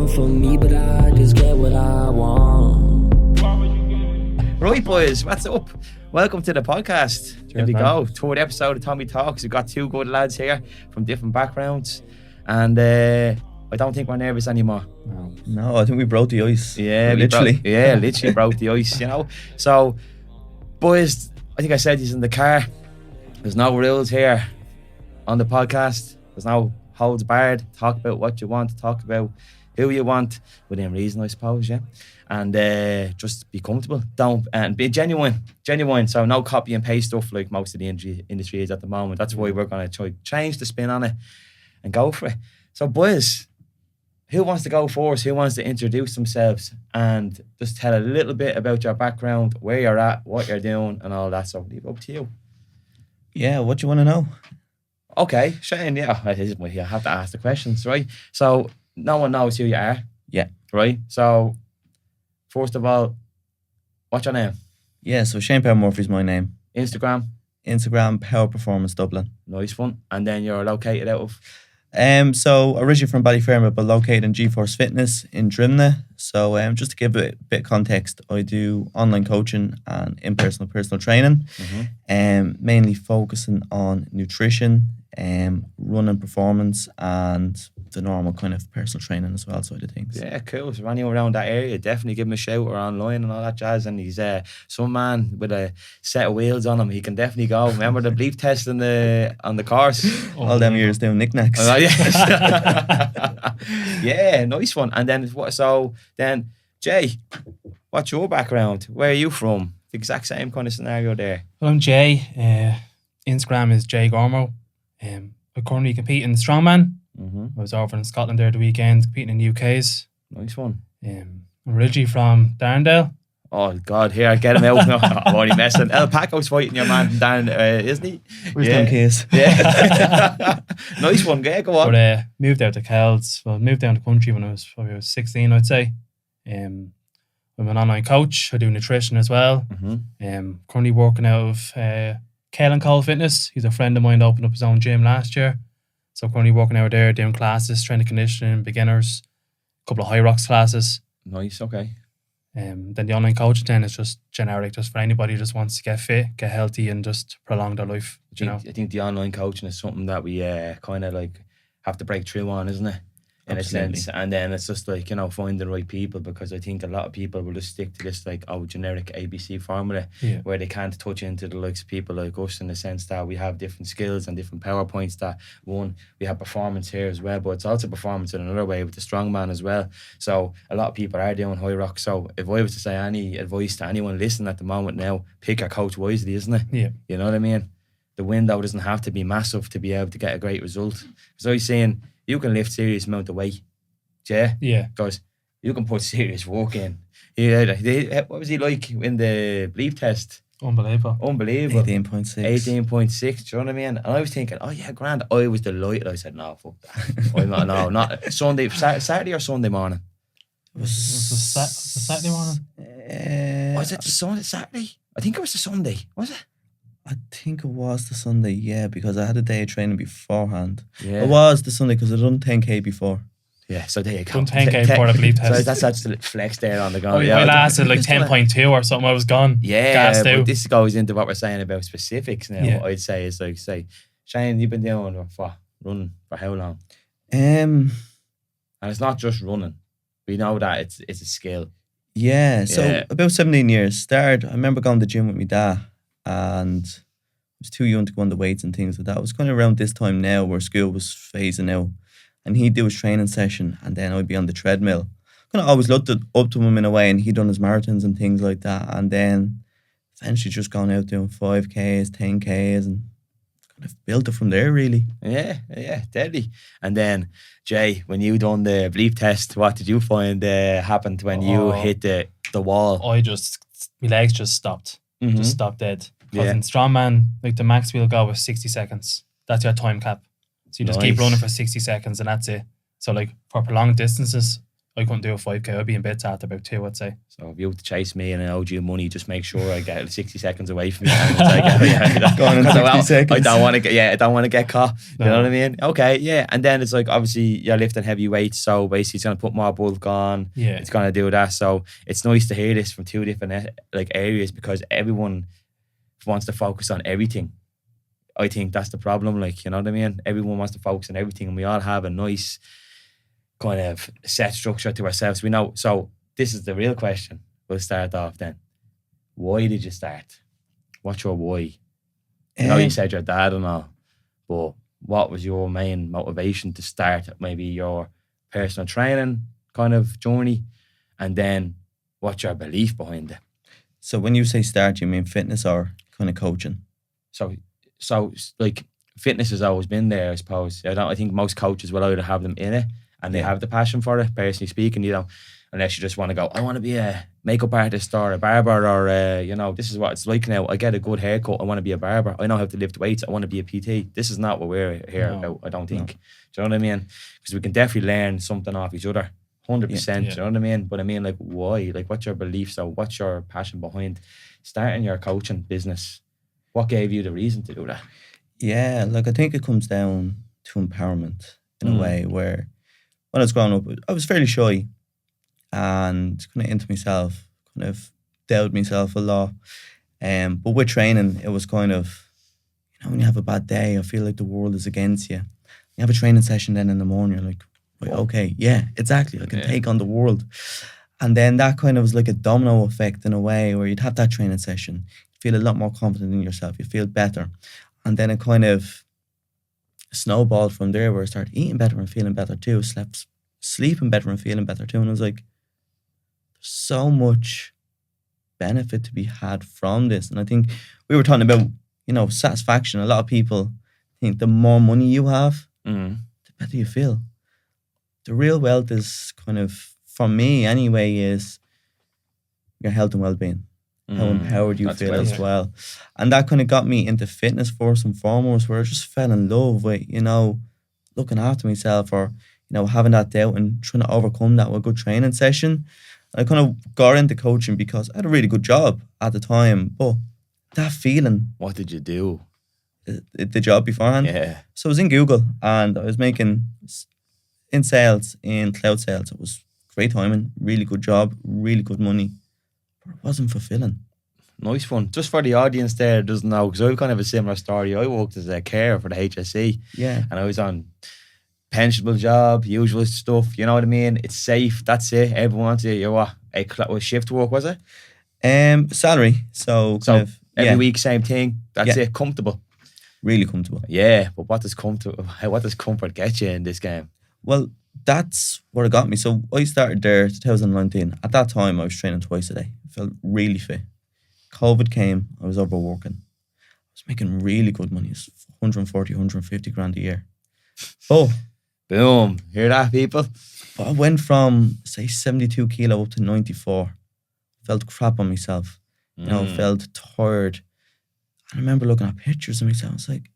want for me, but I just get what I want. Right, boys, what's up? Welcome to the podcast. Here we go. Third episode of Tommy Talks. We've got two good lads here from different backgrounds, and I don't think we're nervous anymore. No, I think we broke the ice. Yeah, literally. literally broke the ice, you know. So, boys, I think I said this in the car. There's no rules here on the podcast. There's no holds barred. Talk about what you want. Talk about who you want within reason, I suppose. Yeah, and just be comfortable. Don't and be genuine. So no copy and paste stuff like most of the industry is at the moment. That's why we're going to try change the spin on it and go for it. So, boys, who wants to go first? Who wants to introduce themselves and just tell a little bit about your background, where you're at, what you're doing, and all that? So, leave it up to you. Yeah, what do you want to know? Okay, Shane, yeah, you have to ask the questions, right? So, no one knows who you are. Yeah. Right? So, first of all, what's your name? Yeah, so Shane Power Murphy's my name. Instagram? Power Performance Dublin. Nice one. And then you're located out of? So originally from Ballyfermot, but located in GeForce Fitness in Drimna. So just to give a bit of context, I do online coaching and in-person personal training, mainly focusing on nutrition, running performance, and the normal kind of personal training as well side of things. Yeah, cool. So if anyone around that area, definitely give him a shout or online and all that jazz. And he's some man with a set of wheels on him. He can definitely go. Remember the bleep test on the course? All them years doing knickknacks. Oh, yeah. Yeah, nice one. And then Jay, what's your background? Where are you from? The exact same kind of scenario there. Well, I'm Jay. Instagram is Jay Gormo. I currently compete in Strongman. I was over in Scotland there the weekend competing in UKs. Nice one. I'm originally from Darndale. Oh God, here, get him out. No, I'm only messing. El Paco's fighting your man down, isn't he? Where's them case? Yeah. Nice one, go on. But moved out to Kells. Well, moved down the country when I was 16, I'd say. I'm an online coach. I do nutrition as well. Currently working out of Caelan Cole Fitness. He's a friend of mine, opened up his own gym last year. So currently working out there, doing classes, strength and conditioning, beginners, a couple of high rocks classes. Nice, okay. Then the online coaching then is just generic, just for anybody who just wants to get fit, get healthy, and just prolong their life. I think the online coaching is something that we kind of like have to break through on, isn't it? In Absolutely. a sense, and then it's just like, find the right people, because I think a lot of people will just stick to this like generic ABC formula, where they can't touch into the likes of people like us, in the sense that we have different skills and different PowerPoints. That one, we have performance here as well, but it's also performance in another way with the Strongman as well. So a lot of people are doing high rock. So if I was to say any advice to anyone listening at the moment now, pick your coach wisely, isn't it? Yeah. You know what I mean? The window doesn't have to be massive to be able to get a great result. So he's saying you can lift serious amount of weight, yeah? Yeah. Because you can put serious work in. What was he like in the bleep test? Unbelievable. 18.6. 18.6, do you know what I mean? And I was thinking, oh yeah, grand. I was delighted. I said, no, fuck that. Not Sunday, Saturday or Sunday morning? It was the Saturday morning? Was it the Saturday? I think it was the Sunday, was it? I think it was the Sunday, yeah, because I had a day of training beforehand. Yeah. It was the Sunday because I done 10k before. Yeah, so there you go. Done 10k before the bleep test. So that's actually flex there on the go. I lasted like 10.2 or something. I was gone. Yeah, Gassed but out. this goes into what we're saying about specifics now. Yeah. What I'd say is like, Shane, you've been doing running for how long? Um, And it's not just running. We know that it's a skill. Yeah, so Yeah. about 17 years. I remember going to the gym with my dad, and I was too young to go on the weights and things like that. It was kind of around this time now where school was phasing out, and he'd do his training session, and then I'd be on the treadmill. Kind of always looked up to him in a way, and he'd done his marathons and things like that, and then eventually just gone out doing 5Ks, 10Ks, and kind of built it from there, really. Yeah, deadly. And then, Jay, when you done the bleep test, what did you find happened when you hit the wall? My legs just stopped. Just stopped dead. Because Yeah. in Strongman, like the max we'll go is 60 seconds. That's your time cap. So you just keep Nice. running for 60 seconds and that's it. So like for prolonged distances, I couldn't do a 5K. I'd be in bed after about 2, I'd say. So if you have to chase me and I owed you money, just make sure I get 60 seconds away from you. And it's like, Going in 60 seconds. I don't want to get, I don't want to get caught. You know No. what I mean? Okay, yeah. And then it's like, obviously you're lifting heavy weights, so basically it's going to put more bulk on. Yeah. It's going to do that. So it's nice to hear this from two different like areas, because everyone wants to focus on everything. I think that's the problem. Like, you know what I mean? Everyone wants to focus on everything, and we all have a nice kind of set structure to ourselves. We know. So this is the real question. We'll start off then. Why did you start? What's your why? I know you said your dad and all, but what was your main motivation to start maybe your personal training kind of journey? And then what's your belief behind it? So when you say start, you mean fitness or kind of coaching? So like fitness has always been there, I suppose. I think most coaches will either have them in it and they have the passion for it, personally speaking, you know, unless you just want to go, I want to be a makeup artist or a barber, or you know, this is what it's like now. I get a good haircut, I want to be a barber. I know how to lift weights, I want to be a PT. This is not what we're here about, I don't think. Do you know what I mean? Because we can definitely learn something off each other. 100%. Yeah. Do you know what I mean? But I mean, like, why? Like, what's your belief? So what's your passion behind starting your coaching business? What gave you the reason to do that? Yeah, like I think it comes down to empowerment in a way, where when I was growing up, I was fairly shy and kind of into myself, kind of doubted myself a lot. But with training, it was kind of, you know, when you have a bad day, I feel like the world is against you. You have a training session then in the morning, you're like, right, okay, yeah, exactly, I can take on the world. And then that kind of was like a domino effect in a way, where you'd have that training session, feel a lot more confident in yourself, you feel better. And then it kind of snowballed from there, where I started eating better and feeling better too, sleeping better and feeling better too. And I was like, there's so much benefit to be had from this. And I think we were talking about, you know, satisfaction. A lot of people think the more money you have, the better you feel. The real wealth is kind of, for me anyway, is your health and well-being. How empowered you feel as well. And that kind of got me into fitness first and foremost, where I just fell in love with, you know, looking after myself, or, you know, having that doubt and trying to overcome that with a good training session. And I kind of got into coaching because I had a really good job at the time, but that feeling. What did you do? The job beforehand. Yeah. So I was in Google and I was making in sales, in cloud sales. It was great timing, really good job, really good money. It wasn't fulfilling. Nice one. Just for the audience there that doesn't know, because I've kind of a similar story. I worked as a carer for the HSE. Yeah. And I was on pensionable job, usual stuff, you know what I mean? It's safe, that's it. Everyone wants it. You're what? Was shift work, was it? Salary. So kind of, every week, same thing. That's it. Comfortable. Really comfortable. Yeah, but what does comfort get you in this game? Well, that's what it got me. So I started there 2019. At that time, I was training twice a day. I felt really fit. COVID came, I was overworking. I was making really good money. It was 140, 150 grand a year. Oh, boom. Hear that, people? But I went from, say, 72 kilo up to 94. Felt crap on myself. You know, felt tired. I remember looking at pictures of myself. I was like,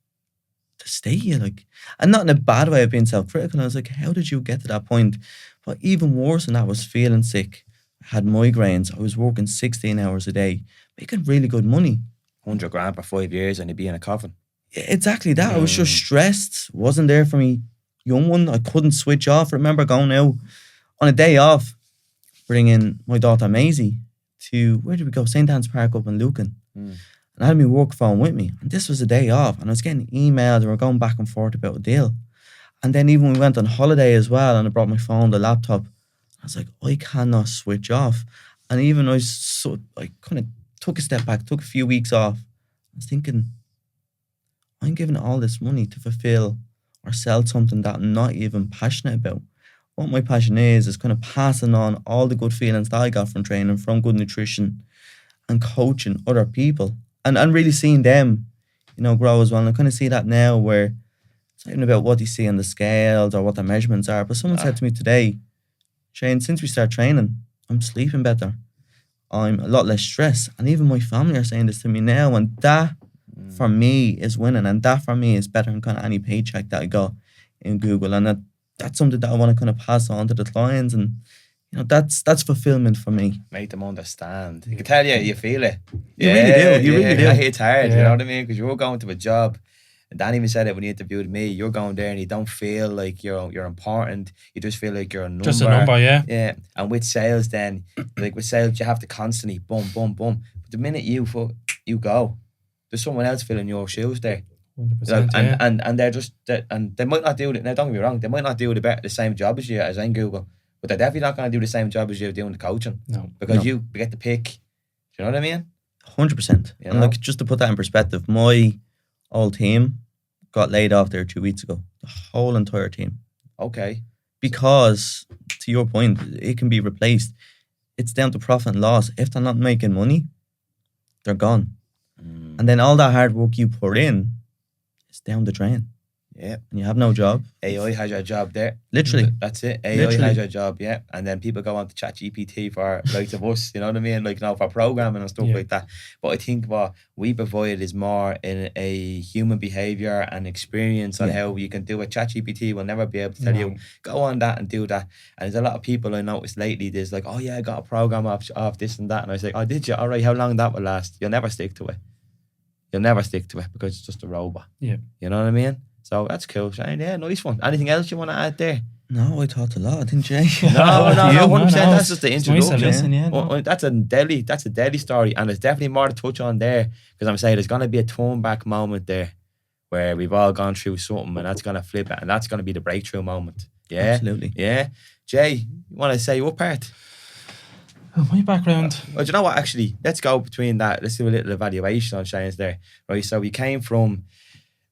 to stay here, like, and not in a bad way of being self-critical. I was like, how did you get to that point? But even worse than that, I was feeling sick. I had migraines. I was working 16 hours a day, making really good money. 100 grand for 5 years and you'd be in a coffin. Yeah, exactly that. I was just stressed. Wasn't there for me, young one. I couldn't switch off. I remember going out on a day off, bringing my daughter Maisie to, where did we go? St. Anne's Park up in Lucan. And I had my work phone with me. And this was a day off. And I was getting emails and we were going back and forth about a deal. And then even when we went on holiday as well, and I brought my phone, the laptop, I was like, I cannot switch off. And even I kind of took a step back, took a few weeks off. I was thinking, I'm giving all this money to fulfill or sell something that I'm not even passionate about. What my passion is kind of passing on all the good feelings that I got from training, from good nutrition and coaching other people. And really seeing them, you know, grow as well. And I kind of see that now, where it's not even about what you see on the scales or what the measurements are. But someone said to me today, Shane, since we start training, I'm sleeping better. I'm a lot less stressed. And even my family are saying this to me now. And that, for me, is winning. And that, for me, is better than kind of any paycheck that I got in Google. And that's something that I want to kind of pass on to the clients. And, You know, that's fulfillment for me. Make them understand. You can tell you feel it. You really do, you really do. It's hard, you Yeah. know what I mean? Because you're going to a job, and Dan even said it when he interviewed me. You're going there and you don't feel like you're important. You just feel like you're a number. Just a number, yeah. Yeah. And with sales, then like with sales, you have to constantly boom, boom, boom. But the minute you go, there's someone else filling your shoes there. 100%. Like, Yeah. and they're just and they might not do it. Now don't get me wrong, they might not do the same job as you as in Google, but they're definitely not going to do the same job as you doing the coaching No. because No. you get the pick. Do you know what I mean? 100%. You And know? like, just to put that in perspective, my old team got laid off there 2 weeks ago. The whole entire team. Okay. Because, to your point, it can be replaced. It's down to profit and loss. If they're not making money, they're gone. And then all that hard work you put in is down the drain. Yeah. And you have no job. AI has your job there. Literally. That's it. AI Literally. has your job, yeah. And then people go on to ChatGPT for like of us, you know what I mean? Like, you know, for programming and stuff Yeah. like that. But I think what we provide is more in a human behaviour and experience on Yeah. how you can do it. ChatGPT will never be able to tell No. you, go on that and do that. And there's a lot of people I noticed lately, there's like, oh yeah, I got a program off this and that. And I was like, oh, did you? All right, how long that will last? You'll never stick to it. You'll never stick to it because it's just a robot. Yeah. You know what I mean? So that's cool, Shane. Yeah, nice one. Anything else you want to add there? No, I talked a lot, didn't you? No, You? 100%. No, That's just the it's nice to introduction. listen, yeah. No. Well, that's a deadly story, and there's definitely more to touch on there because I'm saying there's gonna be a turn back moment there where we've all gone through something, and that's gonna flip it, and that's gonna be the breakthrough moment. Yeah, Absolutely. yeah. Jay, you want to say your part? Oh, my background. Well, do you know what? Actually, let's go between that. Let's do a little evaluation on Shane's there, right? So we came from.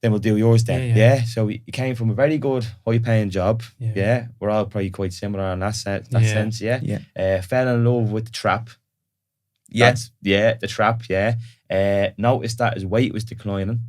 Then we'll do yours then. Yeah. Yeah. So you came from a very good, high-paying job. Yeah. Yeah. We're all probably quite similar in that sense. Yeah. Yeah. Fell in love with the trap. Yes. The trap. Yeah. Noticed that his weight was declining,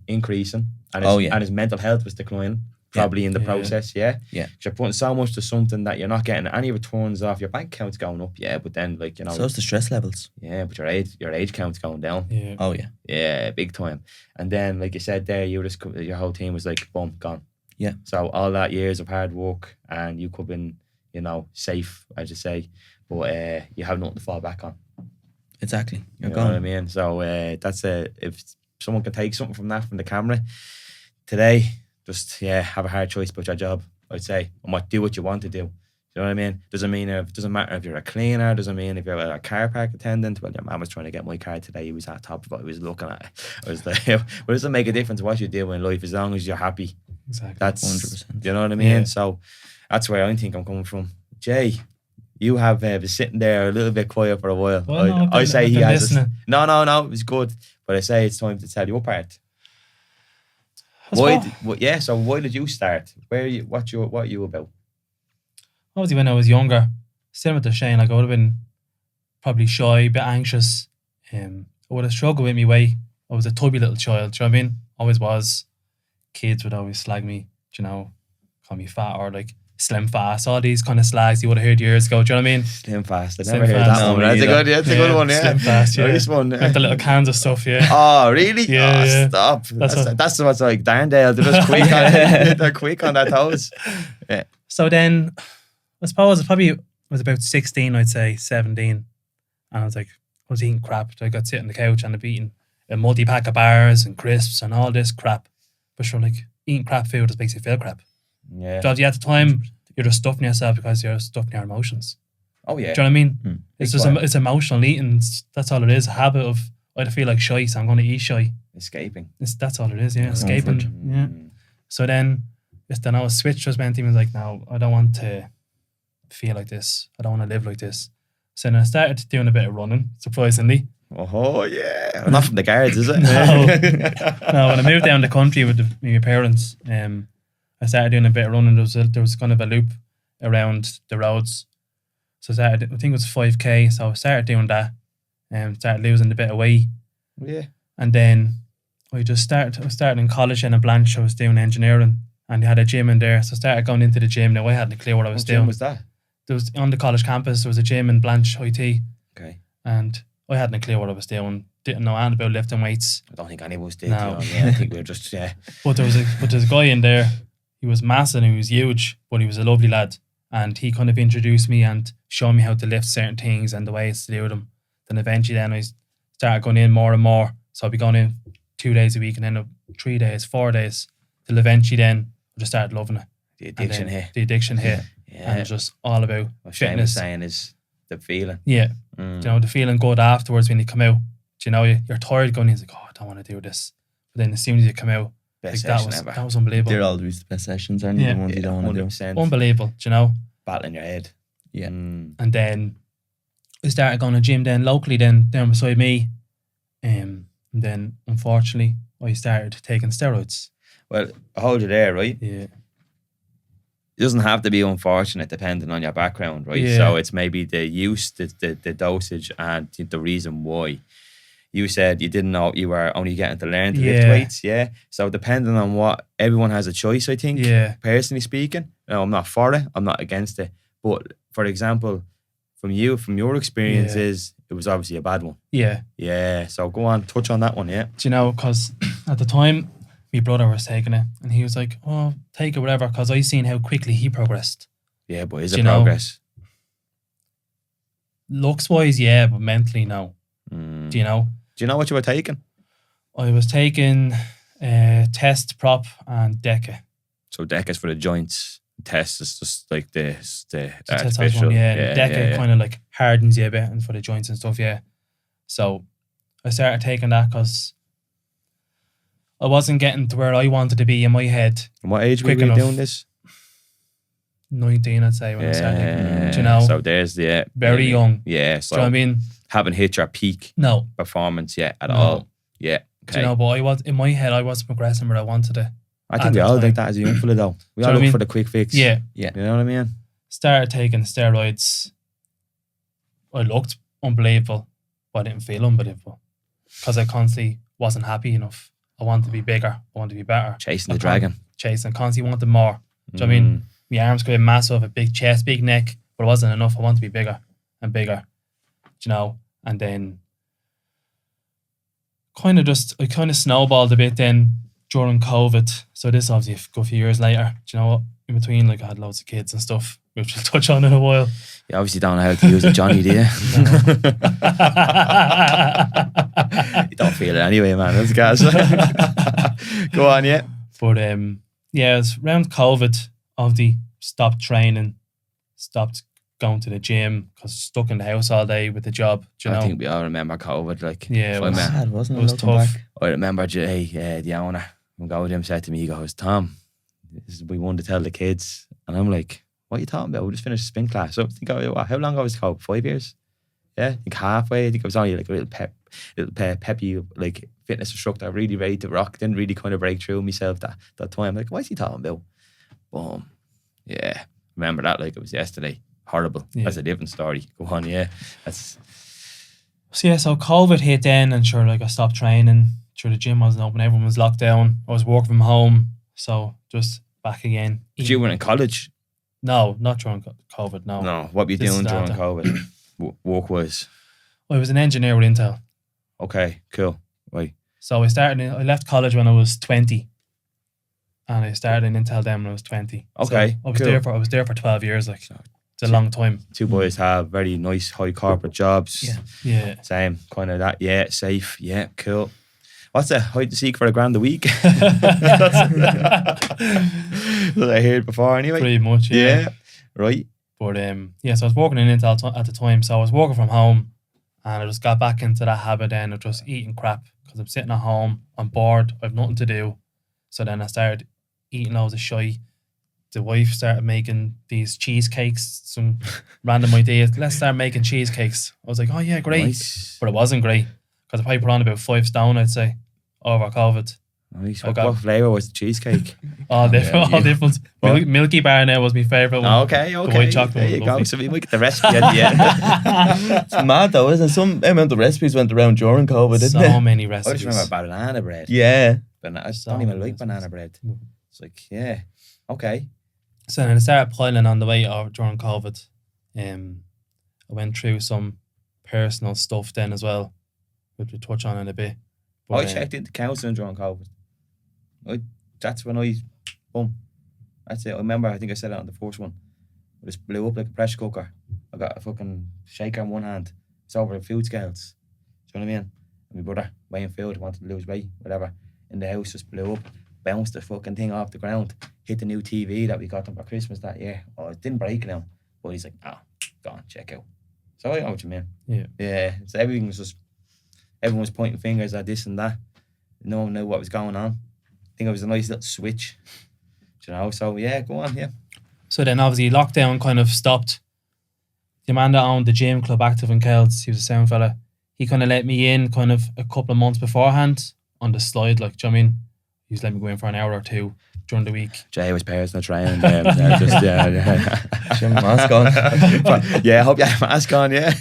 increasing, and his mental health was declining. Probably in the Yeah. process. Yeah. Yeah. 'Cause you're putting so much to something that you're not getting any returns off. Your bank account's going up. Yeah. But then, like, you know. So it's the stress levels. Yeah. But your age count's going down. Yeah. Oh, yeah. Yeah, big time. And then, like you said there, your whole team was like, boom, gone. Yeah. So all that years of hard work, and you could have been, you know, safe, as you say, but you have nothing to fall back on. Exactly. You're You know gone. what I mean? So that's if someone can take something from that, from the camera today, just have a hard choice about your job, I'd say, and do what you want to do. You know what I mean? Doesn't matter if you're a cleaner. Doesn't mean if you're a car park attendant. Well, your man was trying to get my car today. He was at top of it. He was looking at it. I was like, but it doesn't make a difference what you do in life as long as you're happy. Exactly. That's 100%. You know what I mean? Yeah. So that's where I think I'm coming from. Jay, you have been sitting there a little bit quiet for a while. Well, no, I say I've he been has. listening. No, it was good. But I say it's time to tell your part. That's what- So why did you start? Where are you? What are you about? Obviously, when I was younger, similar to Shane, like I would have been probably shy, a bit anxious. I would have struggled with my weight. I was a tubby little child. Do you know what I mean? Always was. Kids would always slag me, do you know, call me fat or like slim fast. All these kind of slags you would have heard years ago. Do you know what I mean? Slim fast. I Slim never heard fast. that No, one. me That's a neither. good one. Yeah. Slim fast, yeah. Nice one. Like the little cans of stuff, yeah. Oh, really? Yeah, Oh, yeah. stop. That's That's what's like Darndale. They're just quick on they're quick on their toes. So then, I suppose I was about 16, I'd say, 17. And I was like, I was eating crap. I got sitting on the couch and I'd be eating a multi-pack of bars and crisps and all this crap. But sure, like, eating crap food just makes you feel crap. Yeah. So at the time, you're just stuffing yourself because you're stuffing your emotions. Oh yeah. Do you know what I mean? Mm. It's Big just time. it's emotional eating. That's all it is. A habit of, I feel like shy, so I'm going to eat shy. Escaping. That's all it is, yeah. Yeah, Escaping. comfort. Yeah. So then I was switched just went even like, no, I don't want to feel like this. I don't want to live like this. So then I started doing a bit of running, surprisingly. Oh yeah. Not from the guards, is it? No, when I moved down the country with my parents, I started doing a bit of running. There was kind of a loop around the roads. So I think it was 5K. So I started doing that and started losing a bit of weight. Yeah. And then I started in college in a Blanche. I was doing engineering and they had a gym in there. So I started going into the gym. Now I hadn't a clue what I was What doing. gym was that? There was on the college campus, there was a gym in Blanche IT. Okay. And I hadn't a clue what I was doing. Didn't know anything about lifting weights. I don't think any of us did. No. You know? Yeah, I think we were just But there's a guy in there. He was massive and he was huge, but he was a lovely lad. And he kind of introduced me and showed me how to lift certain things and the ways to do them. Then eventually then I started going in more and more. So I'd be going in 2 days a week and then 3 days, 4 days, till eventually then I just started loving it. The addiction here. The addiction hit. Yeah. And just all about What Shane was fitness. saying is the feeling. Yeah. Mm. You know, the feeling good afterwards when you come out. Do you know, you're tired going in, it's like, oh, I don't want to do this. But then as soon as you come out, Best like, session ever. that was unbelievable. They're always the best sessions, aren't they? Yeah. The ones you don't want to do. 100%. Unbelievable, do you know? Battle in your head. Yeah. Mm. And then I started going to gym then locally then down beside me. And then unfortunately I started taking steroids. Well, I hold you there, right? Yeah. It doesn't have to be unfortunate depending on your background, right? Yeah. So it's maybe the use, the dosage, and the reason why. You said you didn't know you were only getting to learn to lift Yeah. weights, yeah? So depending on what, everyone has a choice, I think, Yeah. personally speaking. No, I'm not for it, I'm not against it. But for example, from your experiences, it was obviously a bad one. Yeah. Yeah, so go on, touch on that one, yeah. Do you know, because at the time my brother was taking it and he was like, oh, take it, whatever, because I seen how quickly he progressed. Yeah, but is Do it you know- progress? Looks wise, yeah, but mentally, no. Mm. Do you know? Do you know what you were taking? I was taking test, prop, and Deca. So deck is for the joints. Test is just like the The artificial. test one, yeah. And Deca yeah. kind of like hardens you a bit and for the joints and stuff, yeah. So I started taking that because I wasn't getting to where I wanted to be in my head. And what age were Quick you enough. doing this? 19, I'd say, when I started taking it. Do you know? So there's the Very young. Yeah. Do So you know what I mean? haven't hit your peak No. performance yet at No. all. Yeah. Do Okay. you know, but I was in my head I wasn't progressing where I wanted to. I at think we the all time. like that as a young fella though. We Do all you know what I look mean? for the quick fix. Yeah. You know what I mean? Started taking steroids. I looked unbelievable, but I didn't feel unbelievable because I constantly wasn't happy enough. I wanted to be bigger. I wanted to be better. Chasing the I dragon. Chasing. Constantly wanted more. Do you know what I mean? My arms could be massive, a big chest, big neck, but it wasn't enough. I wanted to be bigger and bigger. Do you know? And then I kind of snowballed a bit then during COVID. So this obviously a good few years later. Do you know what? In between, like I had loads of kids and stuff, which we'll touch on in a while. You obviously don't know how to use it, Johnny, do you? You don't feel it anyway, man. That's gas. Go on, yeah. But yeah, it was around COVID. Obviously, stopped training, stopped going to the gym because stuck in the house all day with the job. Do you know? I think we all remember COVID. Like, Yeah, it I was- remember- Sad, wasn't it? It was looking tough. back? I remember Jay, the owner, when go with him, said to me, he goes, Tom, we wanted to tell the kids. And I'm like, what are you talking about? We just finished spin class. So I think, how long ago was it called? 5 years? Yeah, I think halfway. I think it was only like a little peppy, like fitness instructor, really ready to rock. Didn't really kind of break through myself that time. Like, what is he talking about? Boom. Yeah. Remember that like it was yesterday. Horrible. Yeah. That's a different story. Go on, yeah. That's So yeah, so COVID hit then, and sure, like I stopped training. Sure, the gym wasn't open. Everyone was locked down. I was working from home, so just back again. but you were in college. No, not during COVID. No. No, what were you This doing is during after. COVID? Work was I was an engineer with Intel. okay, cool. Right. So I left college when I was 20, and I started in Intel then when I was 20. Okay, so I was cool. there for 12 years. Like it's a long time. Two boys have very nice high corporate jobs. Yeah. Same kind of that. Yeah, safe. Yeah, cool. What's the hide and seek for $1,000 a week? That's what I heard before anyway. Pretty much. Yeah. Right. But yeah, so I was working in Intel at the time. So I was working from home, and I just got back into that habit then of just eating crap because I'm sitting at home, I'm bored, I've nothing to do. So then I started eating loads of shy. The wife started making these cheesecakes, some random ideas. Let's start making cheesecakes. I was like, oh yeah, great. Nice. But it wasn't great because I probably put on about 5 stone, I'd say, over COVID. Nice. Okay. What flavour was the cheesecake? All different, all different. What? Milky Bar now was my favourite one. Okay. The white chocolate There one, you go. lovely. So we might get the recipe at the end. It's mad though, isn't it? Some amount of recipes went around during COVID, didn't So it? many I recipes. just remember banana bread. Yeah. I So don't even many like recipes. banana bread. It's like, yeah. Okay. So then I started piling on the weight during COVID. I went through some personal stuff then as well, which we'll touch on in a bit. I checked into counselling during COVID. That's when boom. That's it. I remember, I think I said it on the first one. I just blew up like a pressure cooker. I got a fucking shaker in one hand. It's over the food scales. Do you know what I mean? And my brother, weighing food, wanted to lose weight, whatever. In the house, just blew up, bounced the fucking thing off the ground, hit the new TV that we got them for Christmas that year. Oh, it didn't break now. But he's like, go on, check out. So I know what you mean. Yeah. Yeah. So everyone was pointing fingers at this and that. No one knew what was going on. I think it was a nice little switch. Do you know? So yeah, go on, yeah. So then obviously lockdown kind of stopped. The man that owned the gym club Active in Kells, he was a sound fella. He kind of let me in kind of a couple of months beforehand on the slide, like, do you know what I mean? He was letting me go in for an hour or two during the week. Jay was personal training. Yeah. Jim mask on. Yeah, I hope you have a mask on, yeah.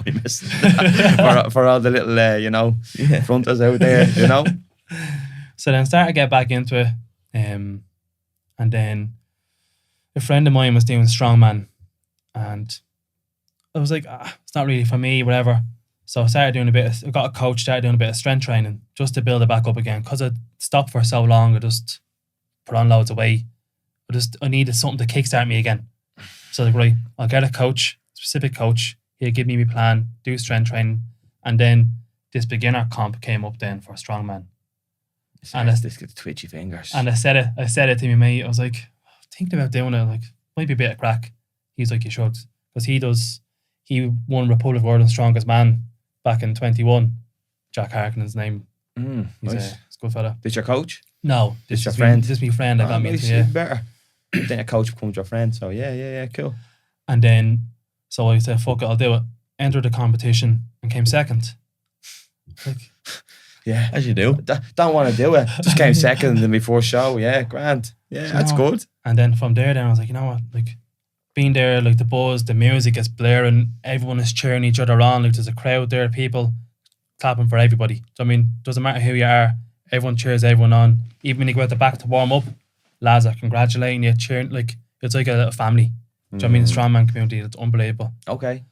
We missed for all the little, fronters out there, you know. So then started to get back into it. And then a friend of mine was doing Strongman. And I was like, it's not really for me, whatever. So I started doing I got a coach, started doing a bit of strength training just to build it back up again. Because I stopped for so long, I just put on loads of weight. I needed something to kickstart me again. So I was like, right, I'll get a coach, specific coach. He'll give me my plan, do strength training. And then this beginner comp came up then for Strongman. And this gets twitchy fingers. And I said it to my mate. I was like, thinking about doing it, like, might be a bit of crack. He's like, you should. Because he won Republic of Ireland's Strongest Man back in 21. Jack Harkin's name. He's Nice. a good fella. This your coach? No, This your friend? This is my friend that got me nice, into, yeah. better. Then a coach becomes your friend. So yeah, cool. And then, so I said, fuck it, I'll do it. Entered the competition and came second. Like, Yeah. As you do. Don't want to do it. Just came second in my first show. Yeah, grand. Yeah, that's good. And then from there, I was like, you know what, like, being there, like the buzz, the music is blaring, everyone is cheering each other on, like there's a crowd there, people clapping for everybody. So, I mean, doesn't matter who you are, everyone cheers everyone on. Even when you go out the back to warm up, lads are congratulating you, cheering, like, it's like a little family. Do you know what I mean? The Strongman community, it's unbelievable. Okay.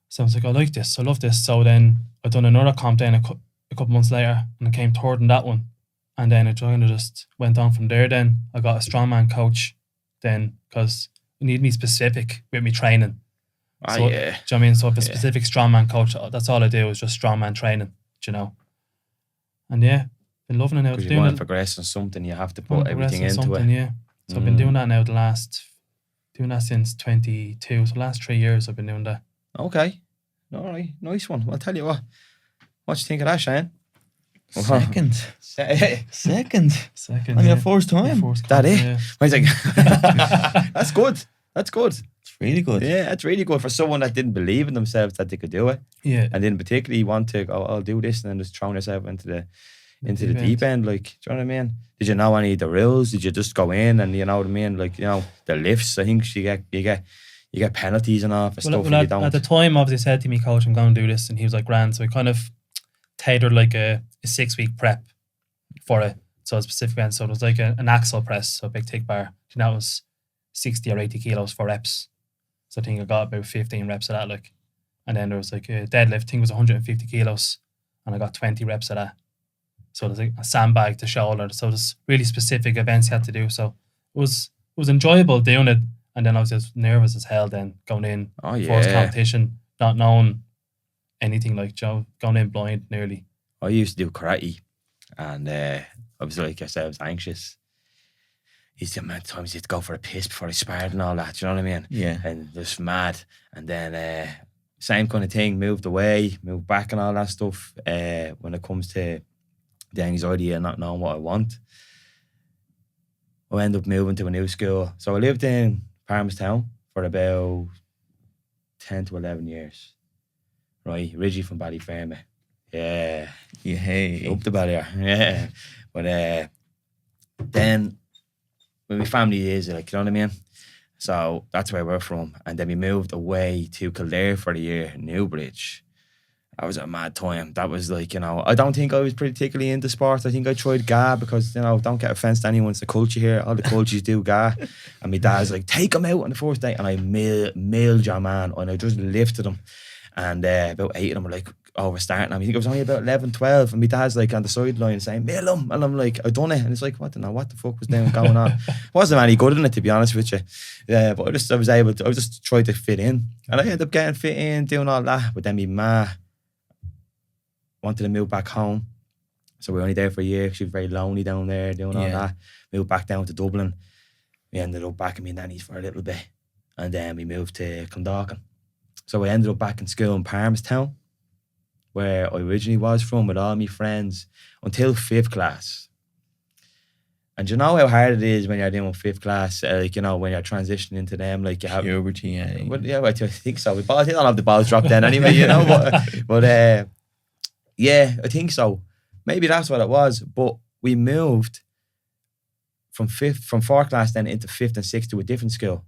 So I was like, I like this, I love this. So then I done another comp then a couple months later, and I came third in that one. And then it kind of just went on from there then. I got a Strongman coach then, because I need me specific with me training. Yeah. Do you know what I mean? So if a specific Strongman coach, that's all I do is just Strongman training, do you know? And yeah, been loving it now. Because you want to progress on something, you have to put everything into it. Yeah. So I've been doing that now doing that since 22. So the last 3 years I've been doing that. Okay. All right. Nice one. I'll tell you what. What do you think of that, Shane? Second. Second. On your first time. That it? Yeah. I was like, that's good. That's good. It's really good. Yeah, that's really good for someone that didn't believe in themselves that they could do it, Yeah. and didn't particularly want to go, I'll do this, and then just throw yourself into the deep end. Like, do you know what I mean? Did you know any of the rules? Did you just go in and, you know what I mean? Like, you know, the lifts, I think you get penalties and all for stuff if you don't. At the time, obviously, said to me, coach, I'm going to do this, and he was like, grand. So I kind of tailored like a 6-week prep for it. So a specific event. So it was like an axle press, so a big tick bar. And that was 60 or 80 kilos for reps. So I think I got about 15 reps of that, like. And then there was like a deadlift, I think it was 150 kilos, and I got 20 reps of that. So there's like a sandbag to shoulder. So there's really specific events you had to do. So it was enjoyable doing it. And then I was just nervous as hell then going in first competition, not knowing anything, like, Joe, going in blind nearly. I used to do karate, and I was like I said, I was anxious. These amount of times you had to go for a piss before I sparred and all that, do you know what I mean? Yeah. And just mad. And then same kind of thing, moved away, moved back and all that stuff. When it comes to the anxiety and not knowing what I want, I ended up moving to a new school. So I lived in Palmerstown for about 10 to 11 years. Right, originally from Ballyfermot. Yeah. Hey. Up the barrier. Yeah. But then when my family is, like, you know what I mean? So that's where we're from. And then we moved away to Kildare for a year, Newbridge. That was a mad time. That was like, you know, I don't think I was particularly into sports. I think I tried GA because, you know, don't get offense to anyone, it's the culture here. All the cultures do GA. And my dad's like, take him out on the first day. And I mailed your man, and I just lifted him. And about 8 of them were like, we're starting. I think it was only about 11, 12, and my dad's like on the sideline saying, "Mill him," and I'm like, "I've done it," and it's like, what the fuck was going on? Wasn't any good in it, to be honest with you. Yeah, but I was just trying to fit in, and I ended up getting fit in, doing all that. But then my ma wanted to move back home, so we were only there for a year. She was very lonely down there, doing all that. Moved back down to Dublin. We ended up back in my nanny's for a little bit, and then we moved to Clondalkin. So I ended up back in school in Palmerstown, where I originally was from, with all my friends until 5th class. And you know how hard it is when you're doing 5th class, like, you know, when you're transitioning into them, like you have puberty. Yeah. Well, yeah, I think so. I don't have the balls dropped then anyway, you know. But yeah, I think so. Maybe that's what it was. But we moved from 4th class then into 5th and 6th to a different school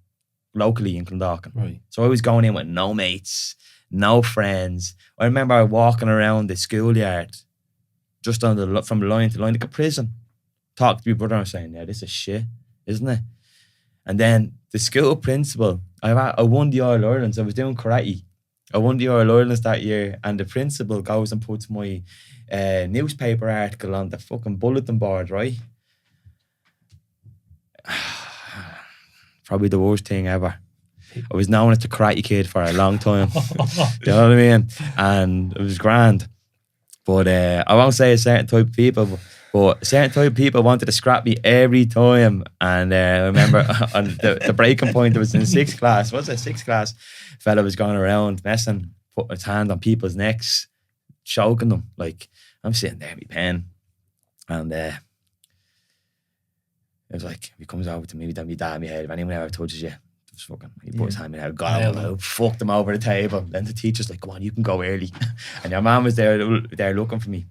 locally in Clondalkin. Right. So I was going in with no mates, no friends. I remember walking around the schoolyard, just from line to line, like a prison. Talk to my brother and saying, "Yeah, this is shit, isn't it?" And then the school principal, I won the All Irelands. I was doing karate. I won the All Irelands that year, and the principal goes and puts my newspaper article on the fucking bulletin board, right? Probably the worst thing ever. I was known as the karate kid for a long time. Do you know what I mean? And it was grand. But I won't say a certain type of people, but a certain type of people wanted to scrap me every time. And I remember on the breaking point, it was in 6th class. Was it 6th class? Fella was going around messing, putting his hand on people's necks, choking them. Like, I'm sitting there with my pen. And it was like, he comes over to me, then my dad in my head, if anyone ever touches you, just fucking, he put his hand in there, got him, fucked him over the table. Then the teacher's like, "Come on, you can go early." And your mum was there looking for me.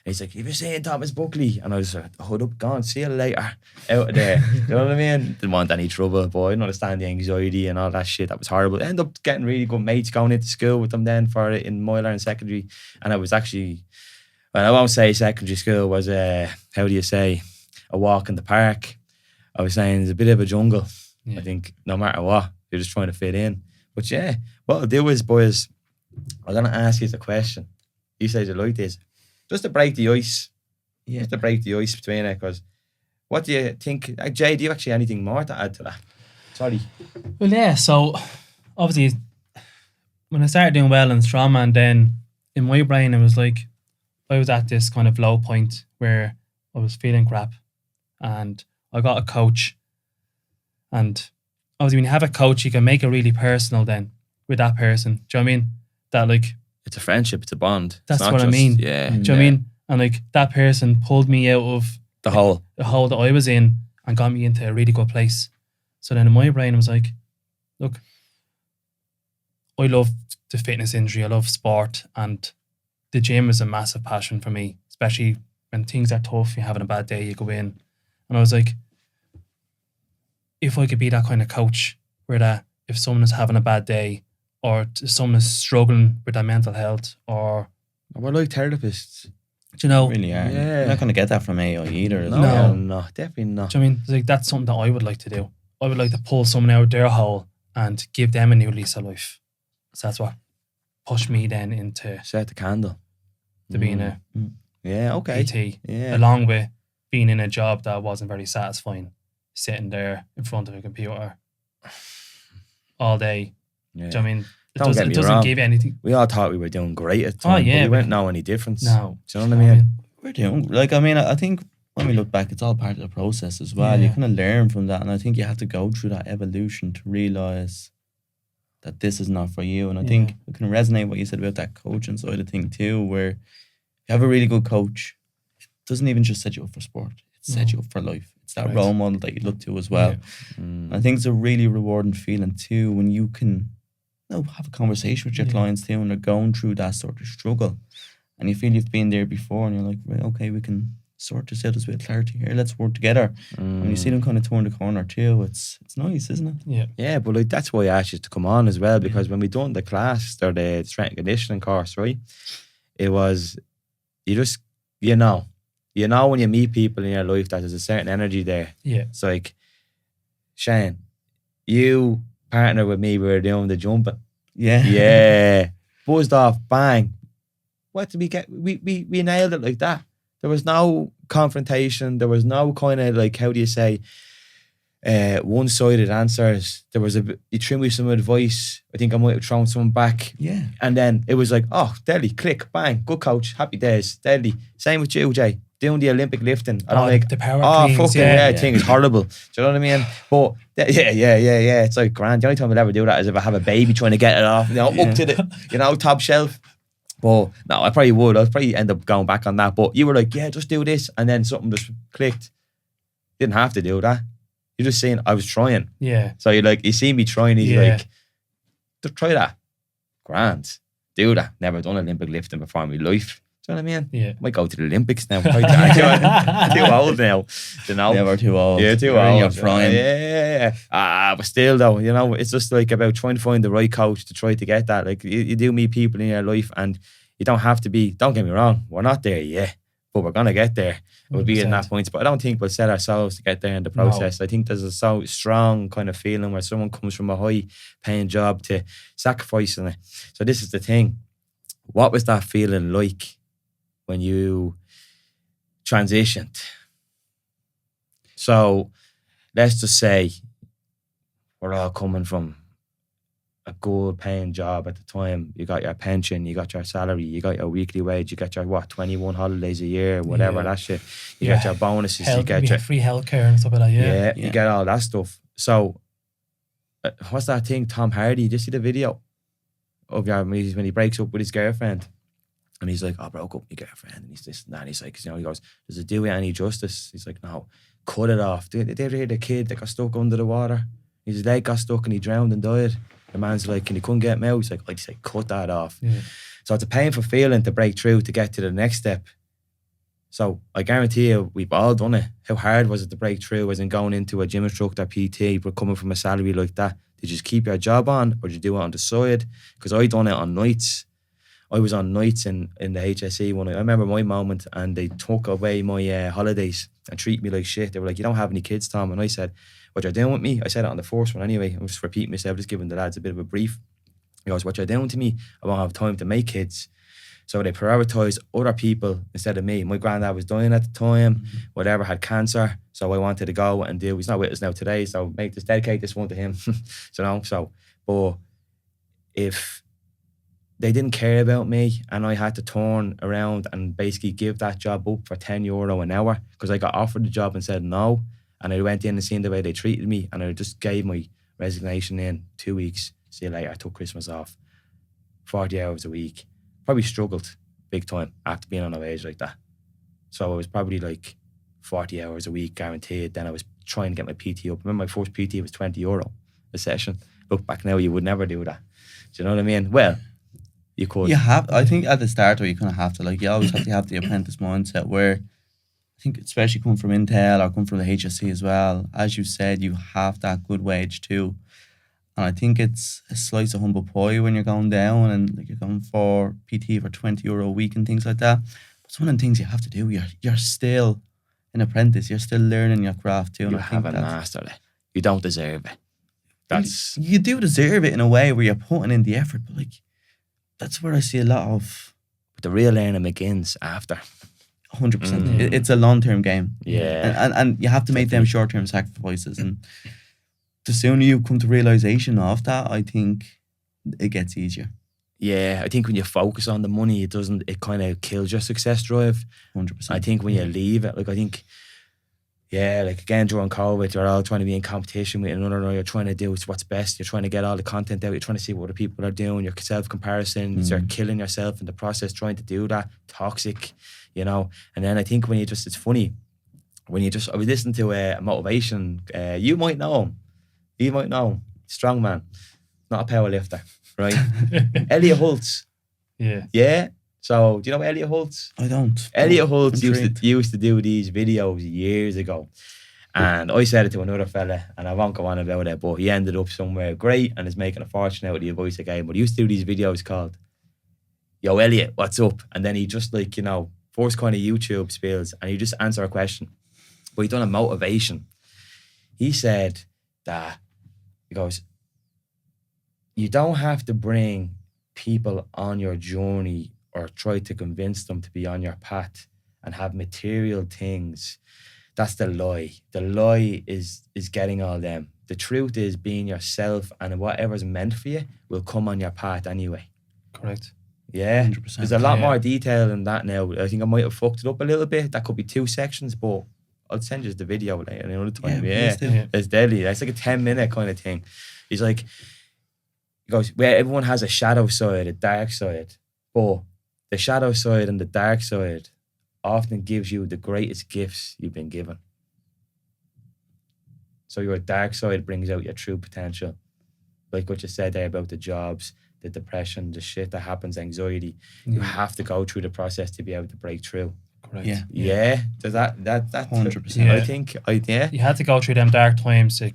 And he's like, "You've been saying Thomas Buckley." And I was like, "Hold up, gone, see you later." Out of there. You know what I mean? Didn't want any trouble, but I didn't understand the anxiety and all that shit. That was horrible. I ended up getting really good mates going into school with them then in Moyler and secondary. And it was actually, well, I won't say secondary school was how do you say, a walk in the park. I was saying it's a bit of a jungle. Yeah. I think no matter what, you're just trying to fit in. But yeah, what I'll do is, boys, I'm going to ask you the question. You said you like this. Just to break the ice. Yeah. Just to break the ice between it. Because what do you think? Jay, do you actually anything more to add to that? Sorry. Well, yeah, so obviously when I started doing well in Strongman, then in my brain it was like I was at this kind of low point where I was feeling crap, and I got a coach. And obviously when you have a coach, you can make it really personal then with that person. Do you know what I mean? That like, it's a friendship, it's a bond. That's what I mean. Yeah. Do you know what I mean? And like that person pulled me out of the hole that I was in and got me into a really good place. So then in my brain I was like, look, I love the fitness industry, I love sport, and the gym is a massive passion for me, especially when things are tough, you're having a bad day, you go in. And I was like, if I could be that kind of coach where that if someone is having a bad day or someone is struggling with their mental health, or we're like therapists. Do you know? Really are. Yeah. You're not going to get that from AI either. No, definitely not. Do you know what I mean? It's like that's something that I would like to do. I would like to pull someone out of their hole and give them a new lease of life. So that's what pushed me then into set the candle to being a PT. Yeah. Along with being in a job that wasn't very satisfying, sitting there in front of a computer all day. Yeah. Do you know what I mean? It Don't get me doesn't wrong. give you anything. We all thought we were doing great at times, yeah, but we weren't know any difference. No. Do you know what I mean? We're doing, like, I mean, I think when we look back, it's all part of the process as well. Yeah. You kind of learn from that, and I think you have to go through that evolution to realise that this is not for you. And I think we can resonate what you said about that coaching side of thing too, where if you have a really good coach, it doesn't even just set you up for sport, it sets you up for life. It's that role model that you look to as well. I think it's a really rewarding feeling too when you can have a conversation with your clients too, and they're going through that sort of struggle, and you feel you've been there before, and you're like, right, okay, we can sort this out as with clarity here. Let's work together. And you see them kind of turn the corner too. It's nice, isn't it? Yeah. Yeah, but like that's why I asked you to come on as well, because when we done the class or the strength and conditioning course, right? It was you know when you meet people in your life that there's a certain energy there. Yeah. It's like, Shane, you partner with me, we were doing the jumping. Yeah. Yeah. Buzzed off, bang. what did we get? We nailed it like that. There was no confrontation. There was no kind of like, how do you say, one-sided answers. There was he threw me some advice. I think I might have thrown someone back. Yeah. And then it was like, oh, deadly, click, bang, good coach, happy days, deadly. Same with you, Jay. Doing the Olympic lifting. I don't like the power fucking cleans, thing is horrible. Do you know what I mean? But yeah. It's like grand. The only time I'll ever do that is if I have a baby trying to get it off, up to the, top shelf. But no, I probably would. I'd probably end up going back on that. But you were like, yeah, just do this, and then something just clicked. Didn't have to do that. You're just saying I was trying. Yeah. So you're like, you see me trying. He's like, just try that. Grand. Do that. Never done Olympic lifting before in my life. Do you know what I mean? Yeah. Might go to the Olympics now. Too old now. You know? Never too old. Yeah, too old. You're frying. Yeah. But still though, it's just like about trying to find the right coach to try to get that. Like you do meet people in your life and you don't have to be, don't get me wrong, we're not there yet, but we're going to get there. We'll be in that point. But I don't think we'll set ourselves to get there in the process. No. I think there's a so strong kind of feeling where someone comes from a high paying job to sacrificing it. So this is the thing. What was that feeling like when you transitioned? So let's just say we're all coming from a good paying job at the time. You got your pension, you got your salary, you got your weekly wage, you got your 21 holidays a year, whatever that shit. You got your bonuses, you get your free healthcare and stuff like that. Yeah, you get all that stuff. So what's that thing, Tom Hardy? Did you see the video of when he breaks up with his girlfriend? And he's like, I broke up with my girlfriend. And he's this and that. And he's like, he goes, does it do it any justice? He's like, no, cut it off. Did they ever hear the kid that got stuck under the water? His leg got stuck and he drowned and died. The man's like, and he couldn't get him out. He's like, I'd say, cut that off. Yeah. So it's a painful feeling to break through to get to the next step. So I guarantee you, we've all done it. How hard was it to break through as in going into a gym instructor, PT, but coming from a salary like that? Did you just keep your job on or did you do it on the side? Because I done it on nights. I was on nights in the HSE one. I remember my moment and they took away my holidays and treat me like shit. They were like, you don't have any kids, Tom. And I said, what you're doing with me? I said it on the first one anyway. I'm just repeating myself, just giving the lads a bit of a brief. He goes, what you're doing to me, I won't have time to make kids. So they prioritised other people instead of me. My granddad was dying at the time, whatever, had cancer. So I wanted to go and do, he's not with us now today, so dedicate this one to him. But if they didn't care about me and I had to turn around and basically give that job up for €10 an hour because I got offered the job and said no. And I went in and seen the way they treated me and I just gave my resignation in 2 weeks. See you later. I took Christmas off. 40 hours a week. Probably struggled big time after being on a wage like that. So I was probably like 40 hours a week guaranteed. Then I was trying to get my PT up. Remember my first PT was €20 a session. Look back now, you would never do that. Do you know what I mean? Well, you could. You have, I think at the start where you kind of have to, like, you always have to have the apprentice mindset where I think especially coming from Intel or coming from the HSC as well, as you said, you have that good wage too. And I think it's a slice of humble pie when you're going down and like you're going for PT for €20 a week and things like that. But it's one of the things you have to do. You're still an apprentice. You're still learning your craft too. And you haven't mastered it. You don't deserve it. You do deserve it in a way where you're putting in the effort, but like that's where I see a lot of. But the real learning begins after. 100%. It's a long-term game. Yeah. And you have to make them short-term sacrifices. And the sooner you come to realization of that, I think it gets easier. Yeah, I think when you focus on the money, it kind of kills your success drive. 100%. I think when you leave it, like I think, like again during COVID, you're all trying to be in competition with another, you're trying to do what's best, you're trying to get all the content out, you're trying to see what other people are doing, your self-comparison, you're killing yourself in the process trying to do that, toxic, and then I think when it's funny, I was listening to a motivation, you might know him, Strongman, not a power lifter, right? Elliot Holtz. Yeah. So, do you know Elliot Holtz? I don't. Elliot Holtz used to do these videos years ago. And I said it to another fella, and I won't go on about it, but he ended up somewhere great and is making a fortune out of the advice I gave him. But he used to do these videos called, Yo, Elliot, what's up? And then he just first kind of YouTube spills, and he just answer a question. But he done a motivation. He said that, he goes, you don't have to bring people on your journey or try to convince them to be on your path and have material things, that's the lie. The lie is getting all them. The truth is being yourself, and whatever's meant for you will come on your path anyway. Correct. Yeah, 100%. there's a lot Yeah. more detail in that now. I think I might have fucked it up a little bit. That could be 2 sections, but I'll send you the video later another time. Yeah, please do. Yeah. it's deadly. It's like a 10-minute kind of thing. He's like, he goes, where everyone has a shadow side, a dark side, but the shadow side and the dark side often gives you the greatest gifts you've been given. So your dark side brings out your true potential. Like what you said there about the jobs, the depression, the shit that happens, anxiety. You have to go through the process to be able to break through. Correct. Yeah. Yeah. Does that 100%. Yeah. I think yeah. You had to go through them dark times to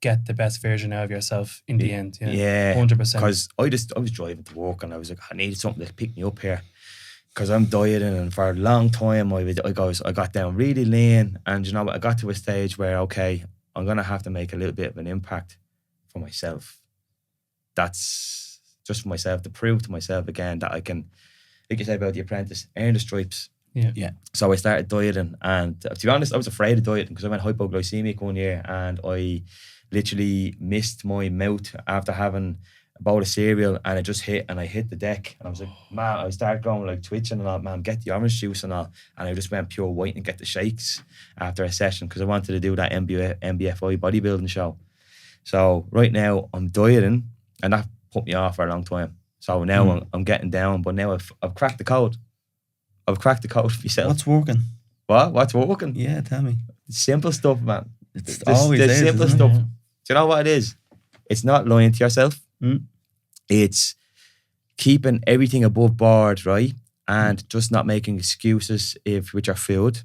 get the best version out of yourself in the end. Yeah. 100%. Because I was driving to work and I was like, I need something to pick me up here. Because I'm dieting, and for a long time I got down really lean, and you know what, I got to a stage where, okay, I'm gonna have to make a little bit of an impact for myself. That's just for myself, to prove to myself again that I can, like you said about The Apprentice, earn the stripes. Yeah. So I started dieting, and to be honest, I was afraid of dieting because I went hypoglycemic one year and I literally missed my mouth after having a bowl of cereal, and it just hit, and I hit the deck, and I was like, man, I started going like twitching and all, man, get the orange juice and all, and I just went pure white and get the shakes after a session because I wanted to do that MBFI bodybuilding show. So right now I'm dieting, and that put me off for a long time. So now I'm getting down, but now I've cracked the code. I've cracked the code for yourself. What's working? What's working? Yeah, tell me. Simple stuff, man. It's always the is, simple isn't it? stuff. Do you know what it is? It's not lying to yourself. It's keeping everything above board, right? And just not making excuses with your food,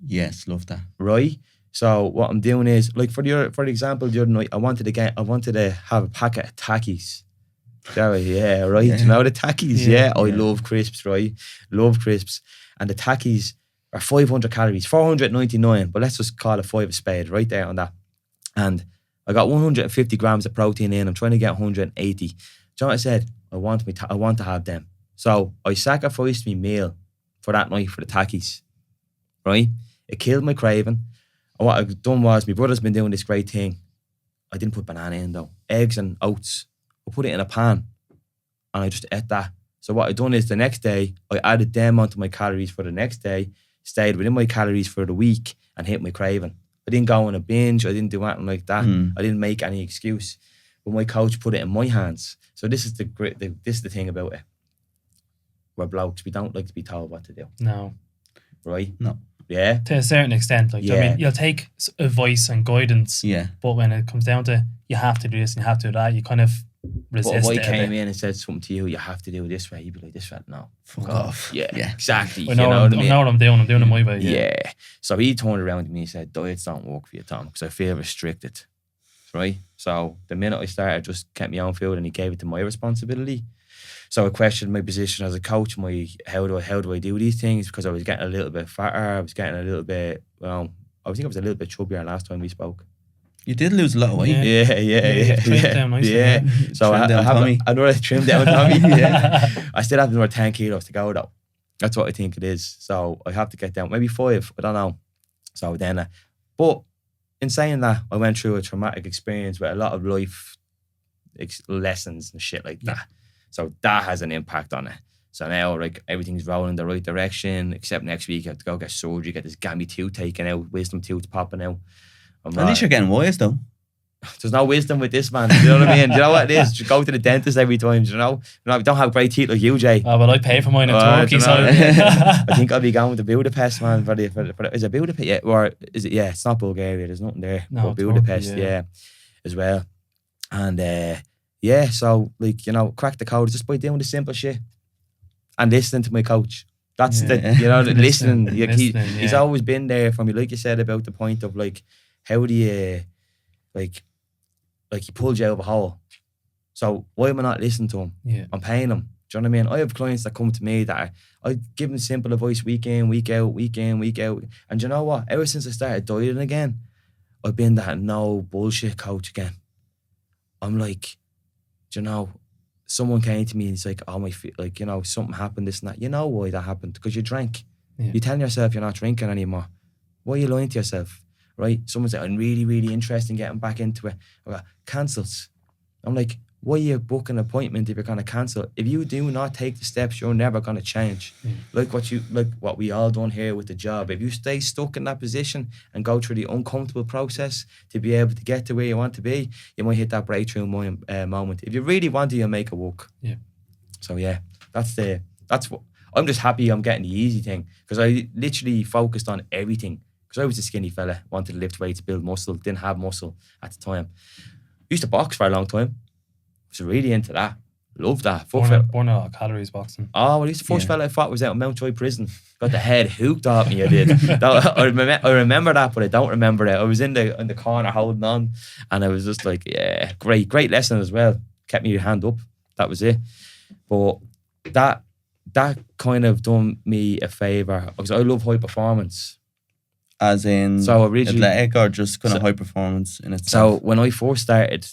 Yes, love that. right? So what I'm doing is, like for example, the other night I wanted to have a packet of Takis. Yeah, right. Yeah. You know the Takis? Yeah. Yeah. I love crisps, right? Love crisps. And the Takis are 500 calories, 499, but let's just call it 5 a spade right there on that. And I got 150 grams of protein in. I'm trying to get 180. Do you know what I said? I want to have them. So I sacrificed my meal for that night for the Takis, right? It killed my craving. And what I've done was, my brother's been doing this great thing. I didn't put banana in though. Eggs and oats. I put it in a pan and I just ate that. So what I done is the next day, I added them onto my calories for the next day, stayed within my calories for the week and hit my craving. I didn't go on a binge. I didn't do anything like that. I didn't make any excuse. But my coach put it in my hands. So this is the thing about it. We're blokes. We don't like to be told what to do, No. right? No. Yeah. To a certain extent. Like, I Yeah. mean, you'll take advice and guidance, Yeah. but when it comes down to you have to do this and you have to do that, you kind of But resist if I it. a came bit. in and said something to you, you have to do it this way, you'd be like, this way, no. Fuck off. Yeah, Yeah. exactly. I know, you know I what I mean? know what I'm doing. I'm doing it my way. Yeah. So he turned around to me and said, diets don't work for you, Tom, because I feel restricted. Right? So the minute I started, I just kept my own food and he gave it to my responsibility. So I questioned my position as a coach, how do I do these things? Because I was getting a little bit fatter, I was getting a little bit, I think I was a little bit chubbier last time we spoke. You did lose a lot of weight. Yeah. Yeah. trimmed down nicely, yeah. So Trimmed I down have tummy. another trim down tummy. Yeah. I still have another 10 kilos to go though. That's what I think it is. So I have to get down, maybe 5, I don't know. So then, but in saying that, I went through a traumatic experience with a lot of life lessons and shit like that. So that has an impact on it. So now, like, everything's rolling in the right direction, except next week I have to go get surgery, get this gammy tooth taken out, wisdom tooth popping out. At least you're getting wise though. There's no wisdom with this, man. You know what I mean? Do you know what it is? You go to the dentist every time, you know? We don't have great teeth like you, Jay. Oh, well, I pay for mine in I Turkey, don't so know. I think I'll be going to Budapest, man. Is it Budapest? Yeah, or is it? Yeah, it's not Bulgaria. There's nothing there. No, But Budapest, Turkey, yeah. as well. And so like, you know, crack the code just by doing the simple shit and listening to my coach. That's Yeah. listening. Listening, He's yeah. always been there for me. Like you said about the point of like, how do you like he pulled you out of a hole. So why am I not listening to him? Yeah. I'm paying him. Do you know what I mean? I have clients that come to me that I give them simple advice week in, week out. And do you know what? Ever since I started dieting again, I've been that no bullshit coach again. I'm like, do you know, someone came to me and it's like, oh my feet, like, you know, something happened, this and that. You know why that happened? Because you drank. Yeah. You're telling yourself you're not drinking anymore. Why are you lying to yourself? Right? Someone said, I'm really, really interested in getting back into it. I go, cancels. I'm like, why are you booking an appointment if you're going to cancel? If you do not take the steps, you're never going to change. Like what we all done here with the job. If you stay stuck in that position and go through the uncomfortable process to be able to get to where you want to be, you might hit that breakthrough moment. If you really want to, you'll make it work. Yeah. So yeah, that's what I'm just happy I'm getting the easy thing, because I literally focused on everything. Because I was a skinny fella, wanted to lift weights, build muscle, didn't have muscle at the time. Used to box for a long time. Was really into that. Loved that. Burn a lot of calories boxing. Oh, well, the first fella I fought was out of Mountjoy prison. Got the head hooked off me, I did. I remember that, but I don't remember it. I was in the corner holding on, and I was just like, yeah, great lesson as well. Kept me hand up. That was it. But that kind of done me a favour, because I love high performance. As in athletic or just kind of high performance in itself? So when I first started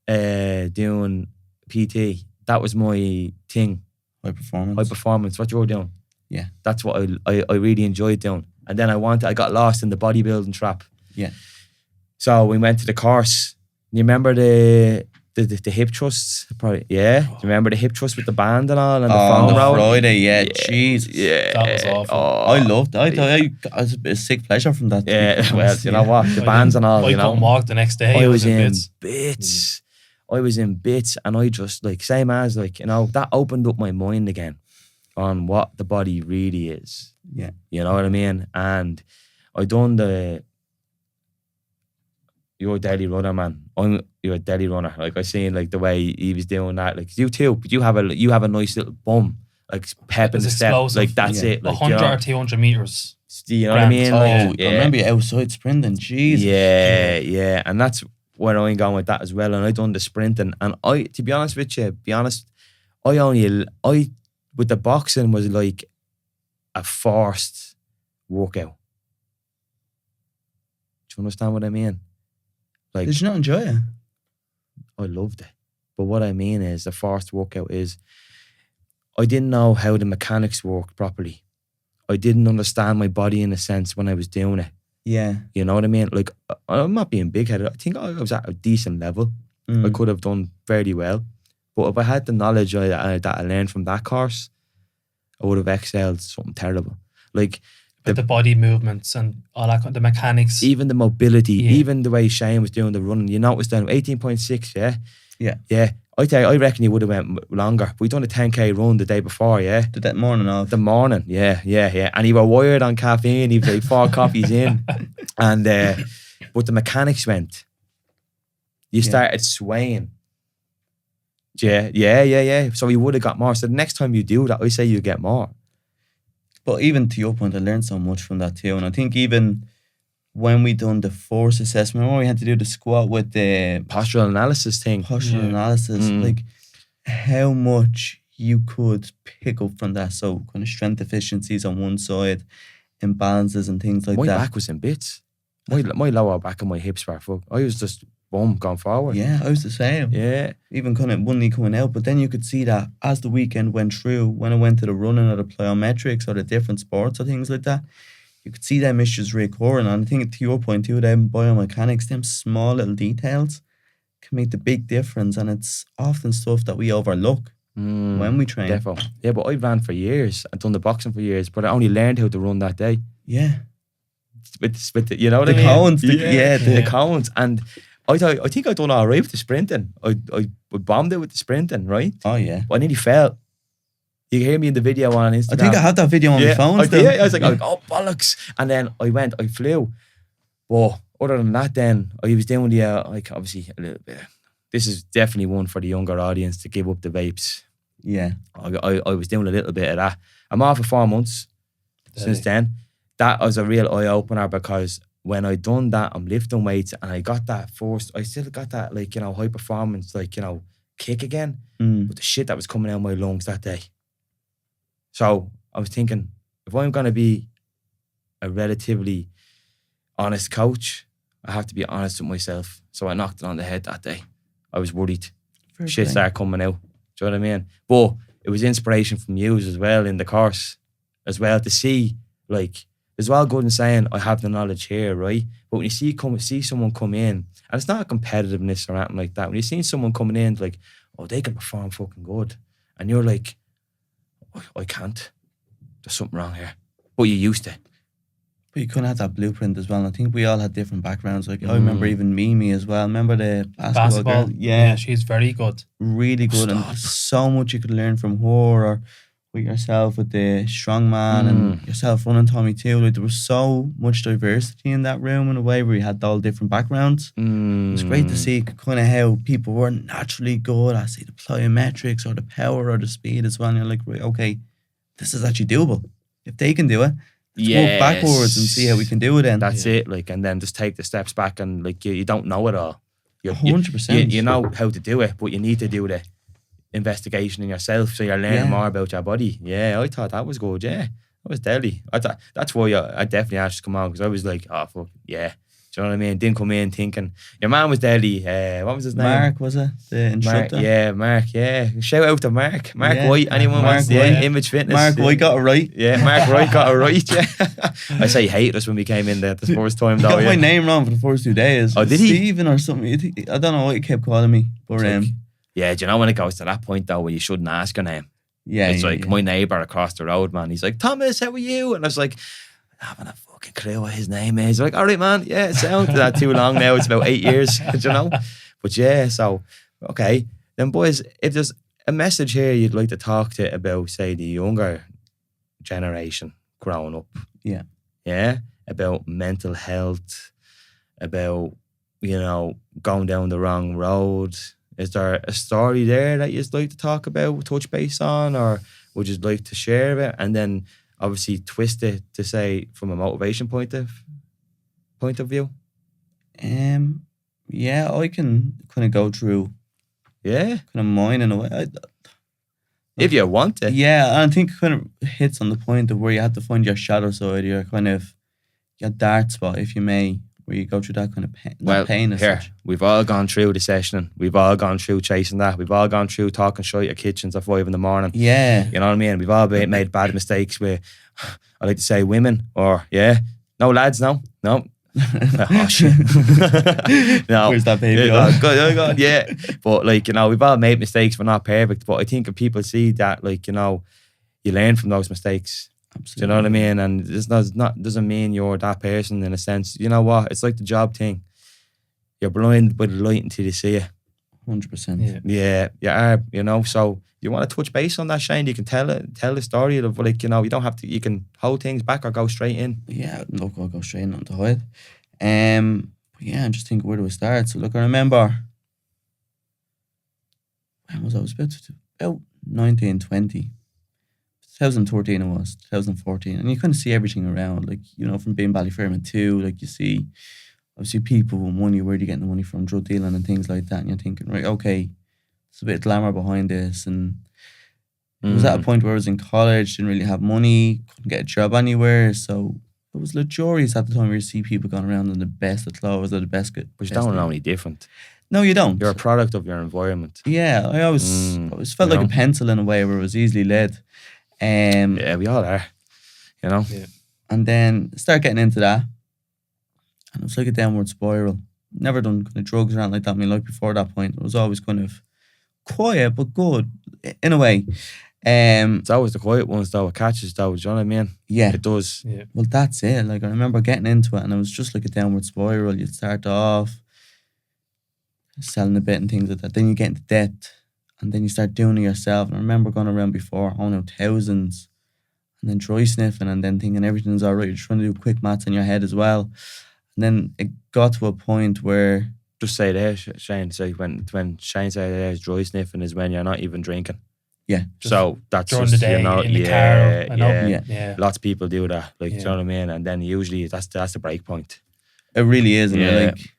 doing PT, that was my thing. High performance. High performance. What you're doing. Yeah. That's what I really enjoyed doing. And then I got lost in the bodybuilding trap. Yeah. So we went to the course. You remember the hip thrusts? Probably, yeah. Do you remember the hip thrust with the band and all, and the foam on the roll? Friday, yeah. Jeez. Yeah. That was awful. I loved it. I got a sick pleasure from that. Yeah, well, you know what? The bands and all, I you know. couldn't walk the next day. I was in bits. bits. I was in bits, and I just, like, same as, like, you know, that opened up my mind again on what the body really is. Yeah. You know what I mean? And I done you're a daily runner, man. You're a daily runner. Like, I seen, like, the way he was doing that. Like, you too, but you have a nice little bum, like pep in the step. Explosive. Like, that's it. Like, 100 you know, or 200 meters. you know what I mean? Like, I remember you outside sprinting. Jeez. Yeah. And that's where I'm going with that as well. And I done the sprinting. And to be honest with you, I with the boxing was like a forced workout. Do you understand what I mean? Like, Did you not enjoy it? I loved it. But what I mean is, the forced workout is, I didn't know how the mechanics worked properly. I didn't understand my body in a sense when I was doing it. Yeah. You know what I mean? Like, I'm not being big-headed. I think I was at a decent level. I could have done fairly well. But if I had the knowledge that I learned from that course, I would have excelled something terrible. Like, the body movements and all that, the mechanics. Even the mobility, even the way Shane was doing the running. You noticed then 18.6, yeah? Yeah. Yeah. I reckon he would have went longer. We done a 10k run the day before, yeah? Did that morning off? The morning, yeah. And he were wired on caffeine. He was like 4 coffees in. And but the mechanics you started swaying. Yeah. So he would have got more. So the next time you do that, I say you get more. But even to your point, I learned so much from that too. And I think even when we done the force assessment, when we had to do the squat with the postural analysis thing. Analysis, like how much you could pick up from that. So kind of strength deficiencies on one side, imbalances and things like that. My back was in bits. My lower back and my hips were fucked. I was just going forward. Yeah, I was the same. Yeah. Even kind of one knee coming out. But then you could see that as the weekend went through, when I went to the running or the plyometrics or the different sports or things like that, you could see them issues reoccurring. And I think to your point too, them biomechanics, them small little details can make the big difference. And it's often stuff that we overlook when we train. Definitely. Yeah, but I ran for years. I'd done the boxing for years, but I only learned how to run that day. Yeah. With the, you know what I mean? Cones, the cones. And I think I done all right with the sprinting. I bombed it with the sprinting, right? Oh, yeah. But I nearly fell. You can hear me in the video on Instagram. I think I had that video on my phone still. Yeah, I was like, oh, bollocks. And then I flew. But other than that, then, I was doing the, like, obviously, a little bit. This is definitely one for the younger audience to give up the vapes. Yeah. I was doing a little bit of that. I'm off for 4 months since then. That was a real eye-opener, because when I done that, I'm lifting weights and I got that forced, I still got that, like, you know, high performance, like, you know, kick again. But the shit that was coming out of my lungs that day. So I was thinking, if I'm going to be a relatively honest coach, I have to be honest with myself. So I knocked it on the head that day. I was worried. Shit started coming out. Do you know what I mean? But it was inspiration from you as well in the course as well to see, like, it's well good in saying I have the knowledge here, right? But when you see someone come in, and it's not a competitiveness or anything like that. When you see someone coming in, like, oh, they can perform fucking good, and you're like, I can't. There's something wrong here. But you used to. But you couldn't have that blueprint as well. And I think we all had different backgrounds. Like I remember even Mimi as well. Remember the basketball girl? Yeah, she's very good. Really good. And there's so much you could learn from her, or with yourself with the Strongman and yourself running Tommy too. Like there was so much diversity in that room in a way where you had all different backgrounds. It was great to see kind of how people were naturally good at, say, the plyometrics or the power or the speed as well. And you're like, right, okay, this is actually doable. If they can do it, let's walk backwards and see how we can do it then. That's it. Like, and then just take the steps back, and like you don't know it all. 100%. You know how to do it, but you need to do the investigation in yourself, so you're learning more about your body. Yeah, I thought that was good. Yeah, that was deadly. I thought that's why I definitely asked to come on, because I was like, oh fuck yeah. Do you know what I mean? Didn't come in thinking your man was deadly. What was his name? Mark, was it? The instructor? Mark. Shout out to Mark Yeah. White. Anyone Mark wants White. Image Fitness? Mark White got it right. Yeah, Mark White got it right. Yeah. I say he hated us when we came in there the first time He though. got Yeah. my name wrong for the first 2 days. Oh, did he? Stephen or something. I don't know what he kept calling me. But Yeah, do you know when it goes to that point though where you shouldn't ask your name? yeah, It's yeah, like yeah. my neighbour across the road, man. He's like, Thomas, how are you? And I was like, I haven't a fucking clue what his name is. Like, all right, man. Yeah, it sounds that too long now. It's about 8 years, you know? But yeah, so, okay. Then, boys, if there's a message here you'd like to talk to about, say, the younger generation growing up. Yeah. Yeah? About mental health, about, you know, going down the wrong road. Is there a story there that you'd like to talk about, touch base on, or would you like to share it? And then obviously twist it to say from a motivation point of view. Yeah, I can kind of go through Yeah, kind of mine in a way. if you want to. Yeah, and I think it kind of hits on the point of where you have to find your shadow side, your kind of your dark spot, if you may, where you go through that kind of pain. Well, pain as here, such. we've all gone through the sessioning. We've all gone through chasing that. We've all gone through talking shit at kitchens at 5 a.m. Yeah. You know what I mean? We've all made bad mistakes with, I like to say, women, or, yeah. No, lads, no. Oh, shit. No. Where's that baby? Yeah, oh, God, yeah. But, like, you know, we've all made mistakes. We're not perfect. But I think if people see that, like, you know, you learn from those mistakes. Absolutely. Do you know what I mean? And this doesn't mean you're that person in a sense. You know what? It's like the job thing. You're blind by the light until you see it. 100%. Yeah, you are, you know. So you want to touch base on that, Shane? You can tell the story of, like, you know, you don't have to, you can hold things back or go straight in. Yeah, look, I'll go straight on to hide. But yeah, I'm just thinking, where do we start? So look, I remember when was I? I was about 19, 20. 2013 it was, 2014. And you kind of see everything around, like, you know, from being Ballyfermot too, like you see, obviously people with money, where are you getting the money from? Drug dealing and things like that. And you're thinking, right, okay, there's a bit of glamour behind this. And it was at a point where I was in college, didn't really have money, couldn't get a job anywhere. So it was luxurious at the time where you see people going around in the best of clothes or the best. But you don't know any different. No, you don't. You're a product of your environment. Yeah, I always felt like a pencil in a way where it was easily led. Yeah, we all are, you know. Yeah. And then start getting into that, and it was like a downward spiral. Never done kind of drugs or anything like that in my life before that point. It was always kind of quiet but good in a way. It's always the quiet ones though. It catches though. Do you know what I mean? Yeah. It does. Yeah. Well, that's it. Like, I remember getting into it, and it was just like a downward spiral. You'd start off selling a bit and things like that. Then you get into debt, and then you start doing it yourself. And I remember going around before, owning thousands, and then dry sniffing, and then thinking everything's all right. You're trying to do quick maths in your head as well. And then it got to a point where... Just say there, Shane. Say when Shane said there's dry sniffing is when you're not even drinking. Yeah. So that's during just, the day you know, in the car. I know. Yeah. Lots of people do that. Like, do you Yeah. know what I mean? And then usually that's the break point. It really is. And Yeah. you're like...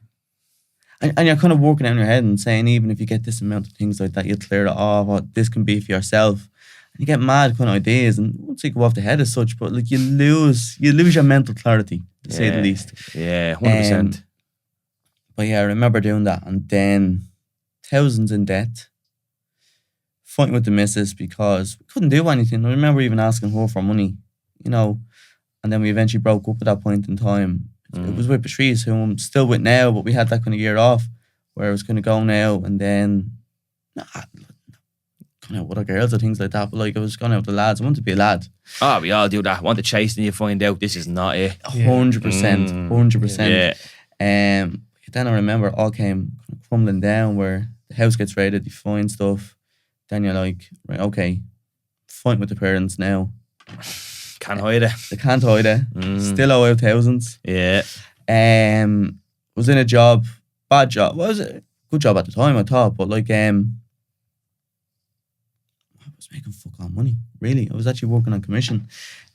And you're kind of working out in your head and saying, even if you get this amount of things like that, you'll clear it off, or this can be for yourself. And you get mad kind of ideas, and once you go off the head as such, but like you lose your mental clarity, to say the least. Yeah, 100%. But yeah, I remember doing that, and then thousands in debt. fighting with the missus because we couldn't do anything. I remember even asking her for money, you know, and then we eventually broke up at that point in time. It was with Patrice, who I'm still with now, but we had that kind of year off where I was going to go now and then going out with other girls or things like that. But like I was going out with the lads. I wanted to be a lad. Oh, we all do that. Want to chase and you find out this is not it. 100%. 100%. Yeah. Then I remember it all came crumbling down where the house gets raided, you find stuff. Then you're like, right, okay, fighting with the parents now. Can't hide it. They can't hide it. Still owe out thousands. Yeah. Was in a job, bad job. Well, it was a good job at the time, I thought, but like, I was making fuck all money, really. I was actually working on commission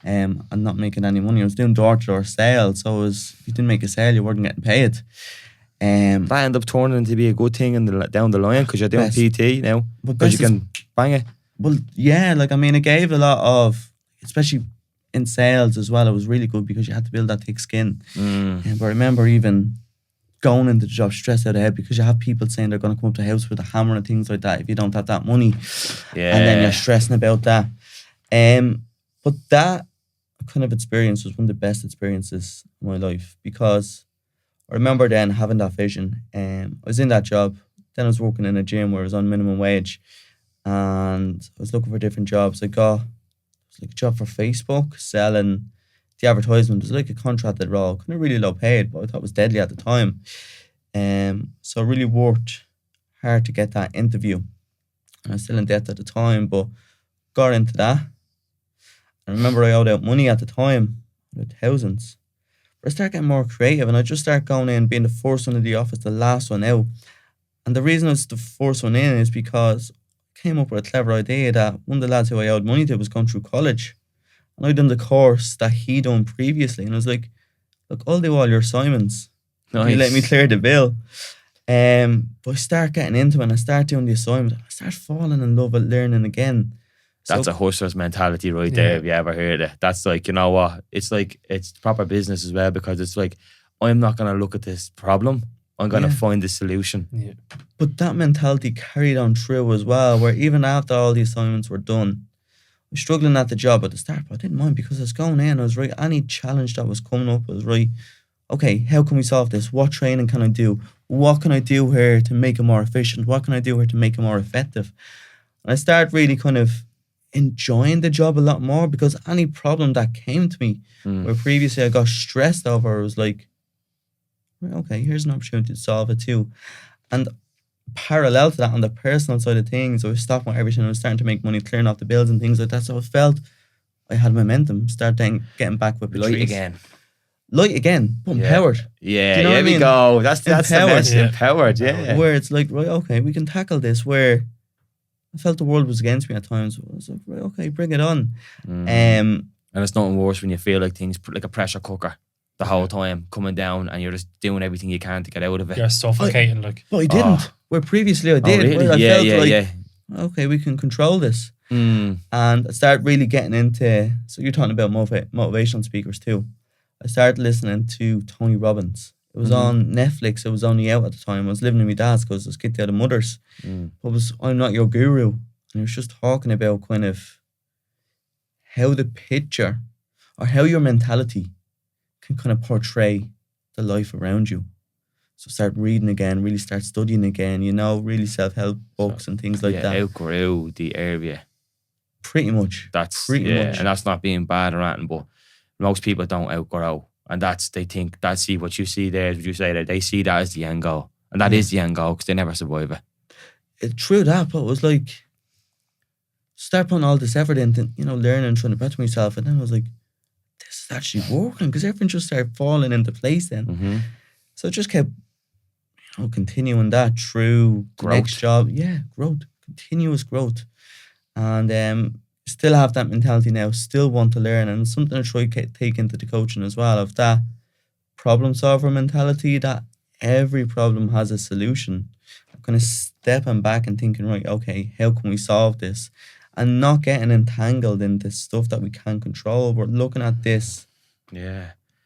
and not making any money. I was doing door-to-door sales, so if you didn't make a sale, you weren't getting paid. That ended up turning into be a good thing down the line because you're doing PT now. Because you can bang it. Well, yeah, like, I mean, it gave a lot of, especially in sales as well, it was really good because you had to build that thick skin. But I remember even going into the job stressed out of head because you have people saying they're going to come up to the house with a hammer and things like that if you don't have that money. Yeah. And then you're stressing about that. But that kind of experience was one of the best experiences of my life because I remember then having that vision. I was in that job. Then I was working in a gym where I was on minimum wage and I was looking for different jobs. I got a job for Facebook selling the advertisement. It was like a contracted role, kind of really low paid, but I thought it was deadly at the time. So I really worked hard to get that interview. And I was still in debt at the time, but got into that. I remember I owed out money at the time, like thousands. But I started getting more creative and I just started going in, being the first one in the office, the last one out. And the reason I was the first one in is because I came up with a clever idea that one of the lads who I owed money to was going through college. And I'd done the course that he done previously. And I was like, look, I'll do all your assignments. Nice. You let me clear the bill. But I start getting into it and I start doing the assignment. I start falling in love with learning again. That's a hustler's mentality right there, if you ever heard it. That's like, you know what? It's like, it's proper business as well because it's like, I'm not going to look at this problem. I'm going to find the solution. Yeah. But that mentality carried on through as well, where even after all the assignments were done, I was struggling at the job at the start, but I didn't mind because I was going in. I was right. Any challenge that was coming up, I was right. Okay, how can we solve this? What training can I do? What can I do here to make it more efficient? What can I do here to make it more effective? And I started really kind of enjoying the job a lot more because any problem that came to me where previously I got stressed over, I was like, right, okay, here's an opportunity to solve it too. And parallel to that, on the personal side of things, I was stopping everything. I was starting to make money, clearing off the bills and things like that. So I felt I had momentum, starting getting back with Patrice. Light again, but empowered. Yeah, Do you know what I we mean? go. That's the Empowered. best. Empowered, yeah. Where it's like, right, okay, we can tackle this. Where I felt the world was against me at times. I was like, right, okay, bring it on. And it's nothing worse when you feel like things like a pressure cooker the whole time coming down and you're just doing everything you can to get out of it. You're suffocating, like. But I didn't. Where previously I did. Oh, really? Where I felt like, yeah. okay, we can control this. And I started really getting into, so you're talking about motivational speakers too. I started listening to Tony Robbins. It was on Netflix. It was only out at the time. I was living in my dad's because I was kicked out of mother's. It was I'm Not Your Guru. And he was just talking about kind of how the picture or how your mentality can kind of portray the life around you. So start reading again, really start studying again, you know, really self-help books and things like that. Outgrew the area. Pretty much. That's pretty much. And that's not being bad or anything, but most people don't outgrow. And they think, see what you see there, what you say there, they see that as the end goal. And that is the end goal because they never survive it. It's true that, but it was like, start putting all this effort into, you know, learning, trying to better myself. And then I was like, this is actually working because everything just started falling into place then. So I just kept, you know, continuing that through the next job. Yeah, growth, continuous growth. And still have that mentality now, still want to learn, and something I try to take into the coaching as well, of that problem solver mentality, that every problem has a solution. I'm kind of stepping back and thinking, right, okay, how can we solve this? And not getting entangled into stuff that we can't control. We're looking at this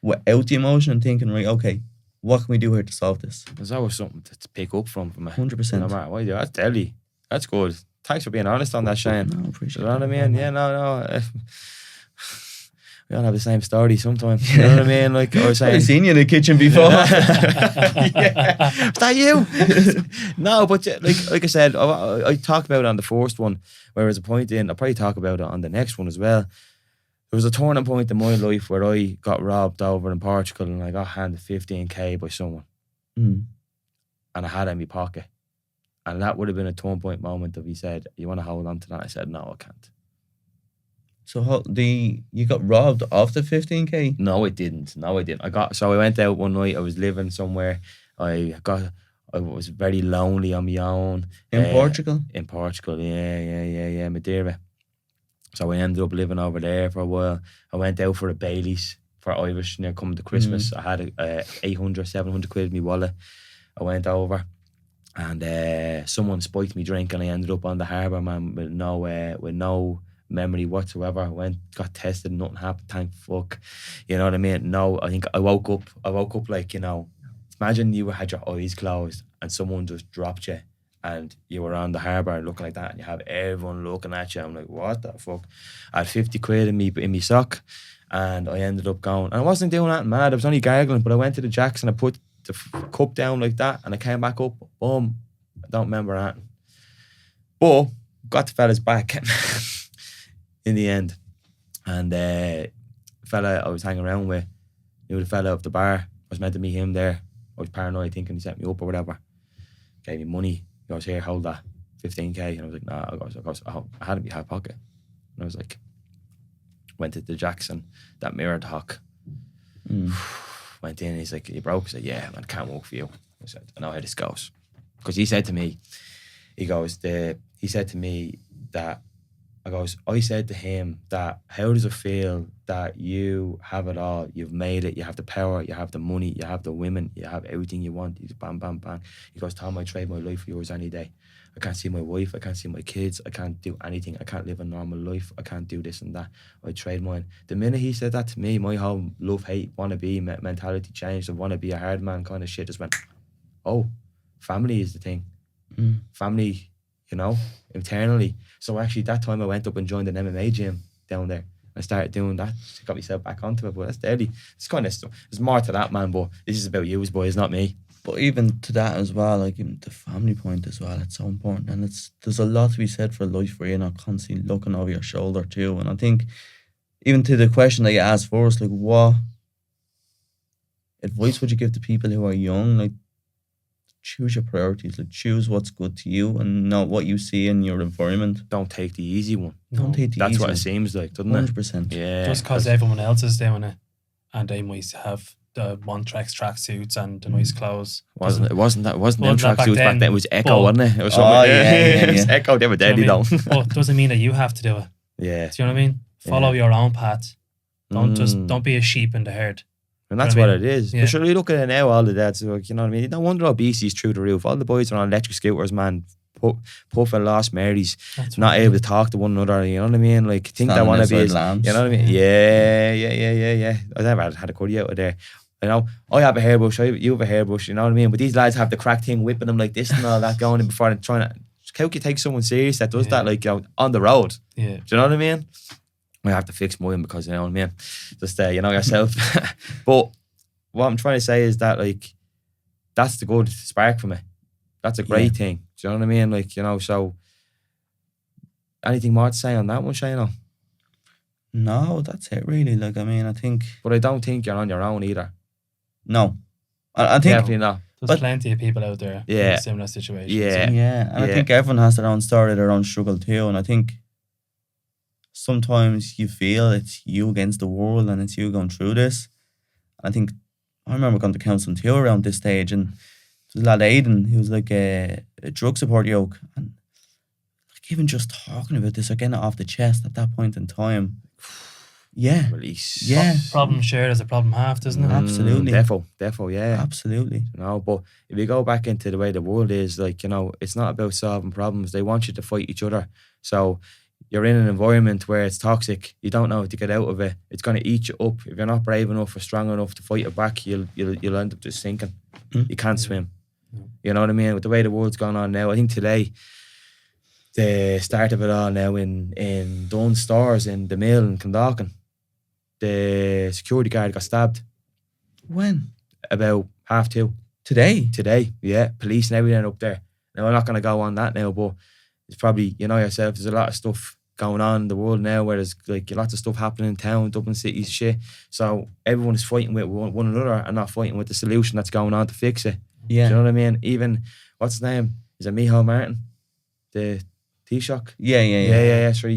without the emotion and thinking, right, okay, what can we do here to solve this? There's always something to pick up from it. 100%. No matter what you do. That's deadly. That's good. thanks for being honest on that, Shane. No, appreciate You know what I it. mean? Yeah, no. We all have the same story sometimes. You know what I mean? Like I was saying. I've seen you in the kitchen before. Yeah. Is that you? No, but like I said, I talked about it on the first one where there's a point in. I'll probably talk about it on the next one as well. There was a turning point in my life where I got robbed over in Portugal and I got handed 15k by someone. Mm. And I had it in my pocket. And that would have been a turn point moment if he said, you want to hold on to that? I said, no, I can't. So you got robbed off the 15k? No, I didn't. I went out one night. I was living somewhere. I was very lonely on my own. In Portugal? In Portugal, yeah, Madeira. So I ended up living over there for a while. I went out for a Baileys for Irish coming to Christmas. I had 800, 700 quid in my wallet. I went over and someone spiked me drink and I ended up on the harbour, man, with no memory whatsoever. I went, got tested, nothing happened, thank fuck. You know what I mean? No, I think I woke up like, imagine you had your eyes closed and someone just dropped you and you were on the harbour looking like that and you have everyone looking at you. I'm like, what the fuck? I had 50 quid in me sock and I ended up going, and I wasn't doing that mad, I was only gargling, but I went to the Jacks and I put the cup down like that and I came back up, boom, I don't remember that. But got the fellas back in the end. And the fella I was hanging around with knew the fella up the bar. I was meant to meet him there. I was paranoid thinking he set me up or whatever. Gave me money. He goes, here, hold that, 15k. And I was like, nah, I had it in my hip pocket. And I was like, went to the Jackson, that mirror talk. Went in, he's like, you broke? I said, yeah, man, can't work for you. I said, I know how this goes. Because he said to me, he said to me that, I said to him that, how does it feel that you have it all? You've made it. You have the power. You have the money. You have the women. You have everything you want. You bam, bam, bam. He goes, Tom, I trade my life for yours any day. I can't see my wife. I can't see my kids. I can't do anything. I can't live a normal life. I can't do this and that. I trade mine. The minute he said that to me, my whole love, hate, wannabe mentality changed. I want to be a hard man kind of shit just went, oh, family is the thing. Family, internally. So actually that time I went up and joined an MMA gym down there. I started doing that. Got myself back onto it, but that's deadly. It's kind of stuff. There's more to that, man, but this is about you, boys, not me. But even to that as well, like even the family point as well, it's so important. And there's a lot to be said for life where you're not constantly looking over your shoulder too. And I think even to the question that you asked first, like what advice would you give to people who are young? Like, choose your priorities. Like, choose what's good to you and not what you see in your environment. Don't take the easy one. Don't take the That's easy what one. it seems like, doesn't it? 100%. Yeah. Just because everyone else is doing it and they might have the tracksuits and the nice clothes. Wasn't them that tracksuits back back then, then? It was Echo, but- wasn't it? It was Oh, yeah. It was Echo. They were Do you deadly know though. what I mean? But doesn't mean that you have to do it. Yeah. Do you know what I mean? Follow your own path. Don't be a sheep in the herd. And that's You know what what I it mean? is. Yeah. But sure, you look at it now, all the dads, like, you know what I mean? No wonder obesity's through the roof. All the boys are on electric scooters, man. Puffing Lost Marys, That's not right. able to talk to one another, you know what I mean? Like, think they Standing want to be outside as, lamps. you know what I mean? Yeah. I never had a curry out of there. You know, I have a hairbrush, you have a hairbrush, you know what I mean? But these lads have the crack thing whipping them like this and all that going in before they're trying to, how can you take someone serious that does that, like, on the road? Yeah. Do you know what I mean? I have to fix mine because, you know what I mean? Just, yourself. But what I'm trying to say is that, like, that's the good spark for me. That's a great thing. Do you know what I mean? Like, so anything more to say on that one, Shane? No, that's it really. Like, I mean, I think... But I don't think you're on your own either. No. I think... Definitely not. There's plenty of people out there in Yeah. similar situations. Yeah. Yeah, and I think everyone has their own story, their own struggle too. And I think sometimes you feel it's you against the world and it's you going through this. I think I remember going to counselling too around this stage, and there was a lad Aidan, he was like a drug support yoke, and like even just talking about this or getting it off the chest at that point in time. Yeah. Release. Yeah. Problem shared is a problem half, doesn't it? Absolutely. Defo, yeah. Absolutely. But if you go back into the way the world is, like, it's not about solving problems. They want you to fight each other. So you're in an environment where it's toxic. You don't know how to get out of it. It's going to eat you up. If you're not brave enough or strong enough to fight it back, you'll end up just sinking. You can't swim. You know what I mean? With the way the world's gone on now, I think today, the start of it all now in Dunn stores in the mill in Clondalkin. The security guard got stabbed When? about 2:30 Today? yeah, police and everything up there. Now I'm not going to go on that now, but it's probably, you know yourself, there's a lot of stuff going on in the world now where there's like lots of stuff happening in town, Dublin cities, shit. So everyone is fighting with one another and not fighting with the solution that's going on to fix it. Yeah. Do you know what I mean? Even, what's his name? Is it Micheál Martin? The Taoiseach? Yeah. So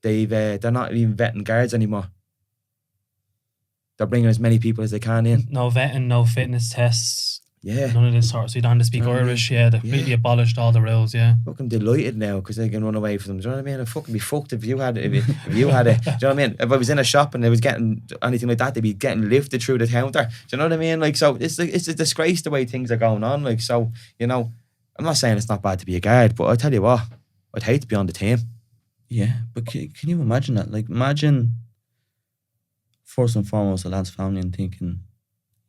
they're not even vetting guards anymore. They're bringing as many people as they can in. No vetting, no fitness tests, Yeah. none of this sort. So you don't have to speak Irish. Yeah, they completely abolished all the rules. Yeah. Fucking delighted now because they can run away from them. Do you know what I mean? I'd fucking be fucked if you had it. If you had it. Do you know what I mean? If I was in a shop and they was getting anything like that, they'd be getting lifted through the counter. Do you know what I mean? Like, so it's a disgrace the way things are going on. Like, so, you know, I'm not saying it's not bad to be a guard, but I tell you what, I'd hate to be on the team. Yeah, but can you imagine that? Like, imagine first and foremost a lad's family and thinking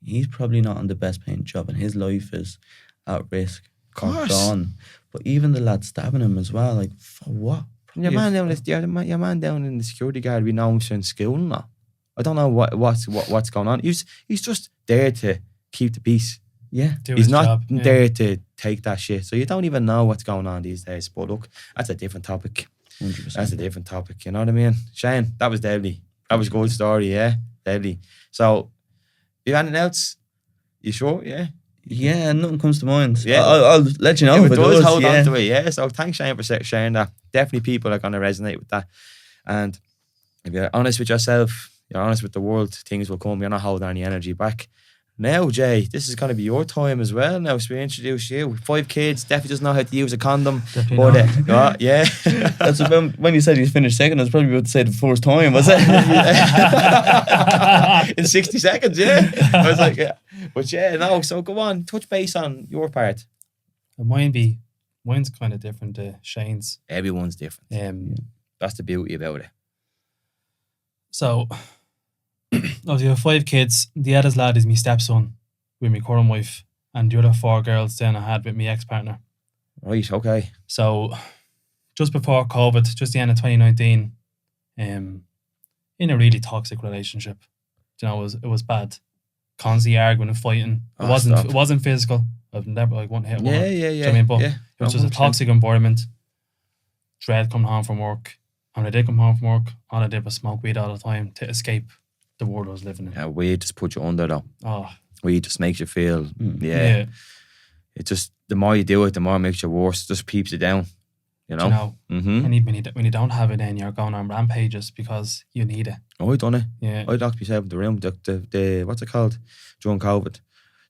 he's probably not on the best paying job and his life is at risk. Of course. Gone. But even the lad stabbing him as well, like, for what? Your man down in the security guard we know him in school and that. I don't know what's going on. He's just there to keep the peace. Yeah. Do He's his not job. Yeah. there to take that shit. So you don't even know what's going on these days. But look, that's a different topic. 100%. That's a different topic. You know what I mean? Shane, that was deadly. That was a good story, yeah? Deadly. So, you anything else? You sure? Yeah? Yeah, nothing comes to mind. Yeah. I'll let you know If it does, hold yeah. on to it, yeah? So, thanks, Shane, for sharing that. Definitely people are going to resonate with that. And if you're honest with yourself, you're honest with the world, things will come. You're not holding any energy back. Now, Jay, this is going to be your time as well now. So we introduce you. 5 kids, definitely doesn't know how to use a condom. Definitely But, not. yeah. That's when you said you finished second, I was probably about to say the first time, was it? In 60 seconds, yeah. I was like, yeah. But yeah, no, so go on, touch base on your part. Mine's kind of different to Shane's. Everyone's different. That's the beauty about it. So, obviously, I have 5 kids. The eldest lad is my stepson with my current wife, and the other 4 girls then I had with my ex-partner. Right, okay. So, just before COVID, just the end of 2019, in a really toxic relationship. You know, it was bad. Constantly arguing and fighting. It wasn't physical. I've never one hit one. Yeah. Do you know what I mean? But yeah. it was just a toxic environment. Dread coming home from work. And when I did come home from work, all I did was smoke weed all the time to escape the world I was living in. Yeah, weed just puts you under though. Oh, Weed just makes you feel, yeah. It just, the more you do it, the more it makes you worse. It just peeps you down. You know? Do you know? Mm-hmm. When you don't have it, then you're going on rampages because you need it. Oh, I done it. Yeah. I locked myself in the room. The what's it called? During COVID.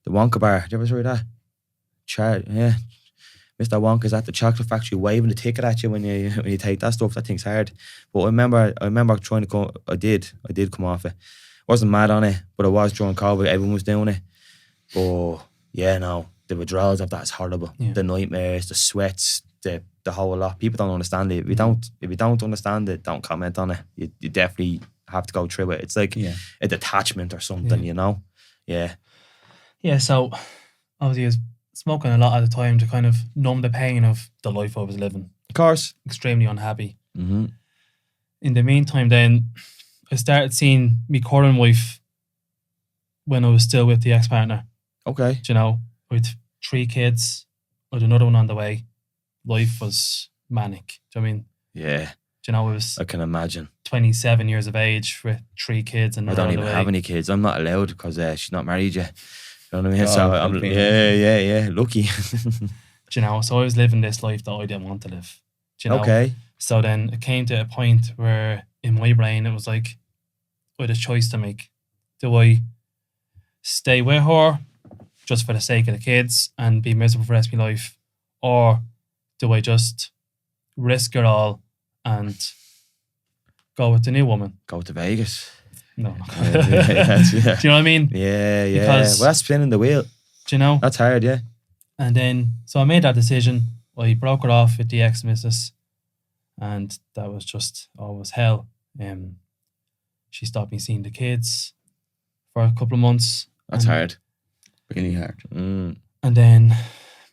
The Wonka bar. Did you ever see that? Yeah. Mr. Wonka's at the chocolate factory waving the ticket at you when you take that stuff. That thing's hard. But I remember trying to come. I did come off it. Wasn't mad on it, but it was during COVID. Everyone was doing it. But yeah, no, the withdrawals of that is horrible. Yeah. The nightmares, the sweats, the whole lot. People don't understand it. If you don't understand it, don't comment on it. You definitely have to go through it. It's like a detachment or something, you know? Yeah. Yeah, so obviously I was smoking a lot at the time to kind of numb the pain of the life I was living. Of course. Extremely unhappy. Mm-hmm. In the meantime then, I started seeing my current wife when I was still with the ex-partner. Okay. Do you know, with 3 kids, with another one on the way. Life was manic. Do you know what I mean? Yeah. Do you know, I was I can imagine. 27 years of age with 3 kids and I another don't on even the way. have any kids. I'm not allowed because she's not married yet. You know what I mean? Oh, So I'm, Philippines. yeah. Lucky. Do you know, so I was living this life that I didn't want to live. Do you know? Okay. So then it came to a point where in my brain it was like, I had a choice to make. Do I stay with her just for the sake of the kids and be miserable for the rest of my life? Or do I just risk it all and go with the new woman? Go to Vegas. No. Yeah. Do you know what I mean? Yeah. Because- Well, that's spinning the wheel. Do you know? That's hard, yeah. And then, so I made that decision. I broke it off with the ex-missus, and that was just always hell. She stopped me seeing the kids for a couple of months. That's And- hard. Really hard. Mm. And then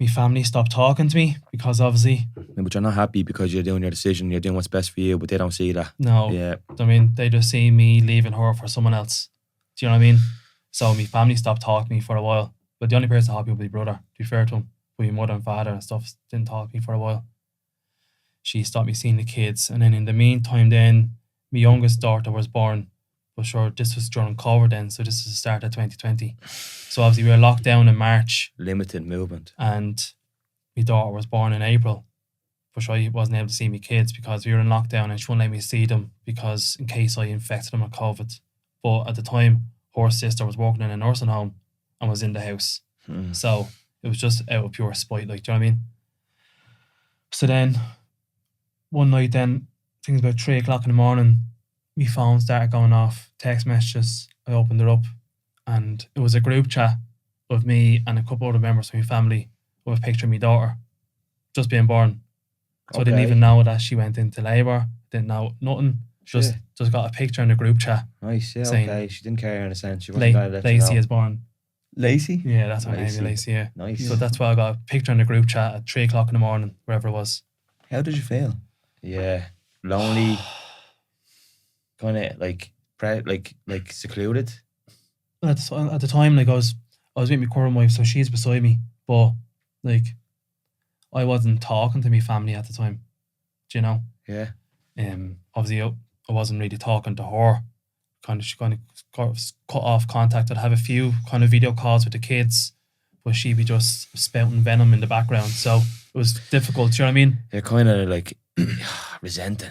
my family stopped talking to me because obviously, But you're not happy because you're doing your decision, you're doing what's best for you, but they don't see that. no, Yeah. I mean, they just see me leaving her for someone else. Do you know what I mean? So my family stopped talking to me for a while. But the only person happy was my brother, to be fair to him. But my mother and father and stuff didn't talk to me for a while. She stopped me seeing the kids. And then in the meantime then, my youngest daughter was born. But sure, this was during COVID then, so this is the start of 2020. So obviously we were locked down in March Limited movement. and my daughter was born in April. But sure, I wasn't able to see my kids because we were in lockdown and she wouldn't let me see them because in case I infected them with COVID. But at the time, her sister was working in a nursing home and was in the house. So it was just out of pure spite, like, do you know what I mean? So then, one night then, I think it was about 3 o'clock in the morning, my phone started going off, text messages. I opened it up and it was a group chat of me and a couple other members of my family with a picture of my daughter just being born. So I didn't Okay. even know that she went into labour, didn't know nothing. Just got a picture in the group chat. Nice, yeah, Saying, okay. She didn't care in a sense. She wasn't going to let you Lacey know. is born. Lacey? Yeah, that's her name, Lacey. Lacey, yeah. Nice. So that's why I got a picture in the group chat at 3 o'clock in the morning, wherever it was. How did you feel? Yeah. Lonely. Kind of like secluded. At the time, like I was with my current wife, so she's beside me, but like I wasn't talking to my family at the time. Do you know? Yeah. Obviously I wasn't really talking to her. She kind of cut off contact. I'd have a few kind of video calls with the kids, but she'd be just spouting venom in the background. So it was difficult. Do you know what I mean? You're kind of like resenting.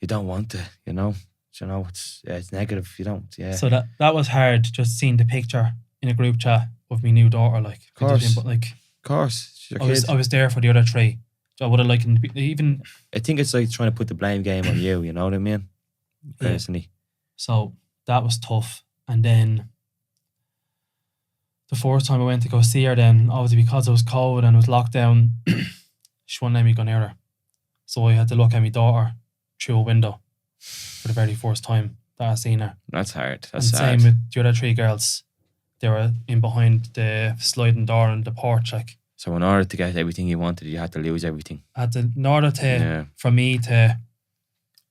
You don't want to, you know. You know, it's negative. You don't. Yeah. So that was hard. Just seeing the picture in a group chat of my new daughter, like. Of course. But like, Of course, it's your I kid. was there for the other three. So I would have liked even. I think it's like trying to put the blame game on you. You know what I mean? Personally. So that was tough. And then the first time I went to go see her, then obviously because it was COVID and it was lockdown, she wouldn't let me go near her. So I had to look at my daughter through a window for the very first time that I seen her. That's hard. And That's same sad. with the other three girls. They were in behind the sliding door on the porch. Like, So in order to get everything you wanted, you had to lose everything. in order to Yeah. for me to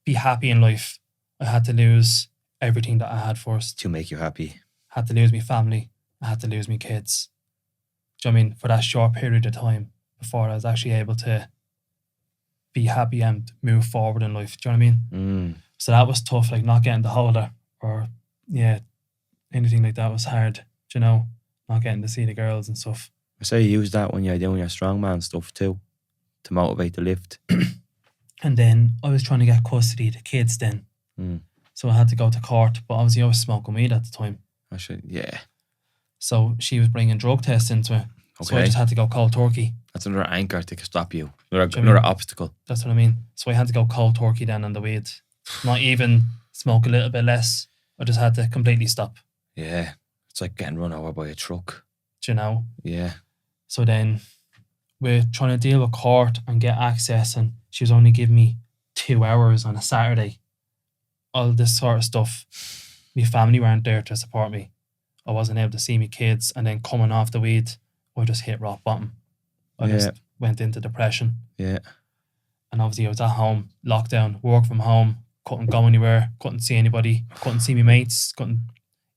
be happy in life, I had to lose everything that I had first. To make you happy. Had to lose my family. I had to lose my kids. Do you know what I mean? For that short period of time before I was actually able to be happy and move forward in life. Do you know what I mean? So that was tough, like not getting to hold her or anything like that was hard. Do you know? Not getting to see the girls and stuff. I say you use that when you're doing your strongman stuff too, to motivate the lift. And then I was trying to get custody of the kids then. So I had to go to court, but obviously I was smoking weed at the time. Yeah. So she was bringing drug tests into it. So I Okay. just had to go cold turkey. That's another anchor to stop you. Do you know Another what I mean? obstacle. That's what I mean. So I had to go cold turkey then on the weed. Not even smoke a little bit less. I just had to completely stop. Yeah. It's like getting run over by a truck. Do you know? Yeah. So then we're trying to deal with court and get access, and she was only giving me 2 hours on a Saturday. All this sort of stuff. My family weren't there to support me. I wasn't able to see my kids, and then coming off the weed, I just hit rock bottom. I just went into depression. Yeah. And obviously I was at home, lockdown, work from home, couldn't go anywhere, couldn't see anybody, couldn't see my mates,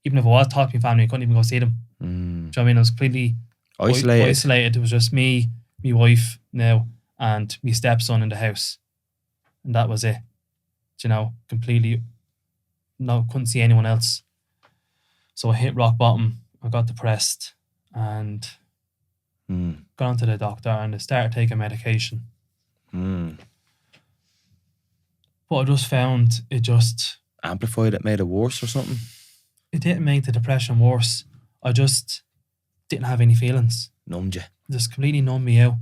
even if I was talking to my family, I couldn't even go see them. Do you know what I mean? I was completely isolated. It was just me, my wife now, and my stepson in the house. And that was it. Do you know, completely, couldn't see anyone else. So I hit rock bottom, I got depressed, and got onto the doctor, and I started taking medication. But I just found it just... Amplified it, made it worse or something? It didn't make the depression worse. I just didn't have any feelings. Numbed you. Just completely numbed me out.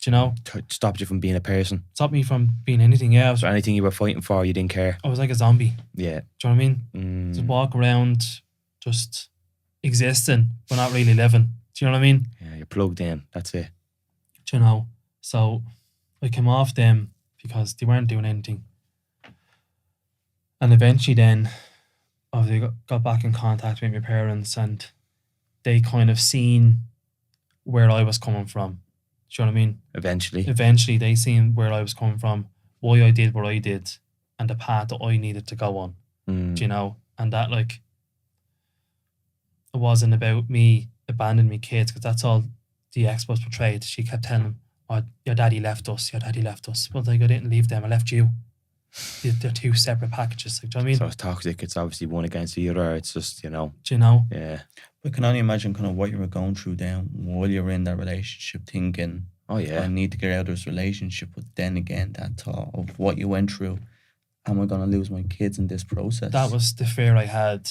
Do you know? Stopped you from being a person. Stopped me from being anything else. So anything you were fighting for, you didn't care. I was like a zombie. Yeah. Do you know what I mean? Just walk around, just existing, but not really living. Do you know what I mean? Yeah, you're plugged in. That's it. Do you know? So I came off them because they weren't doing anything. And eventually then, obviously got back in contact with my parents, and they kind of seen where I was coming from. Do you know what I mean? Eventually. Eventually, they seen where I was coming from, why I did what I did, and the path that I needed to go on. Mm. Do you know? And that, like, it wasn't about me abandoning my kids, because that's all the ex was portrayed. She kept telling him, "Oh, your daddy left us. Your daddy left us." Well, like, I didn't leave them. I left you. They're two separate packages. Like, do you know what I mean? So it's toxic. It's obviously one against the other. It's just, Do you know? Yeah. But I can only imagine kind of what you were going through then while you were in that relationship, thinking, Oh, yeah. I need to get out of this relationship. But then again, that thought of what you went through, am I going to lose my kids in this process? That was the fear I had.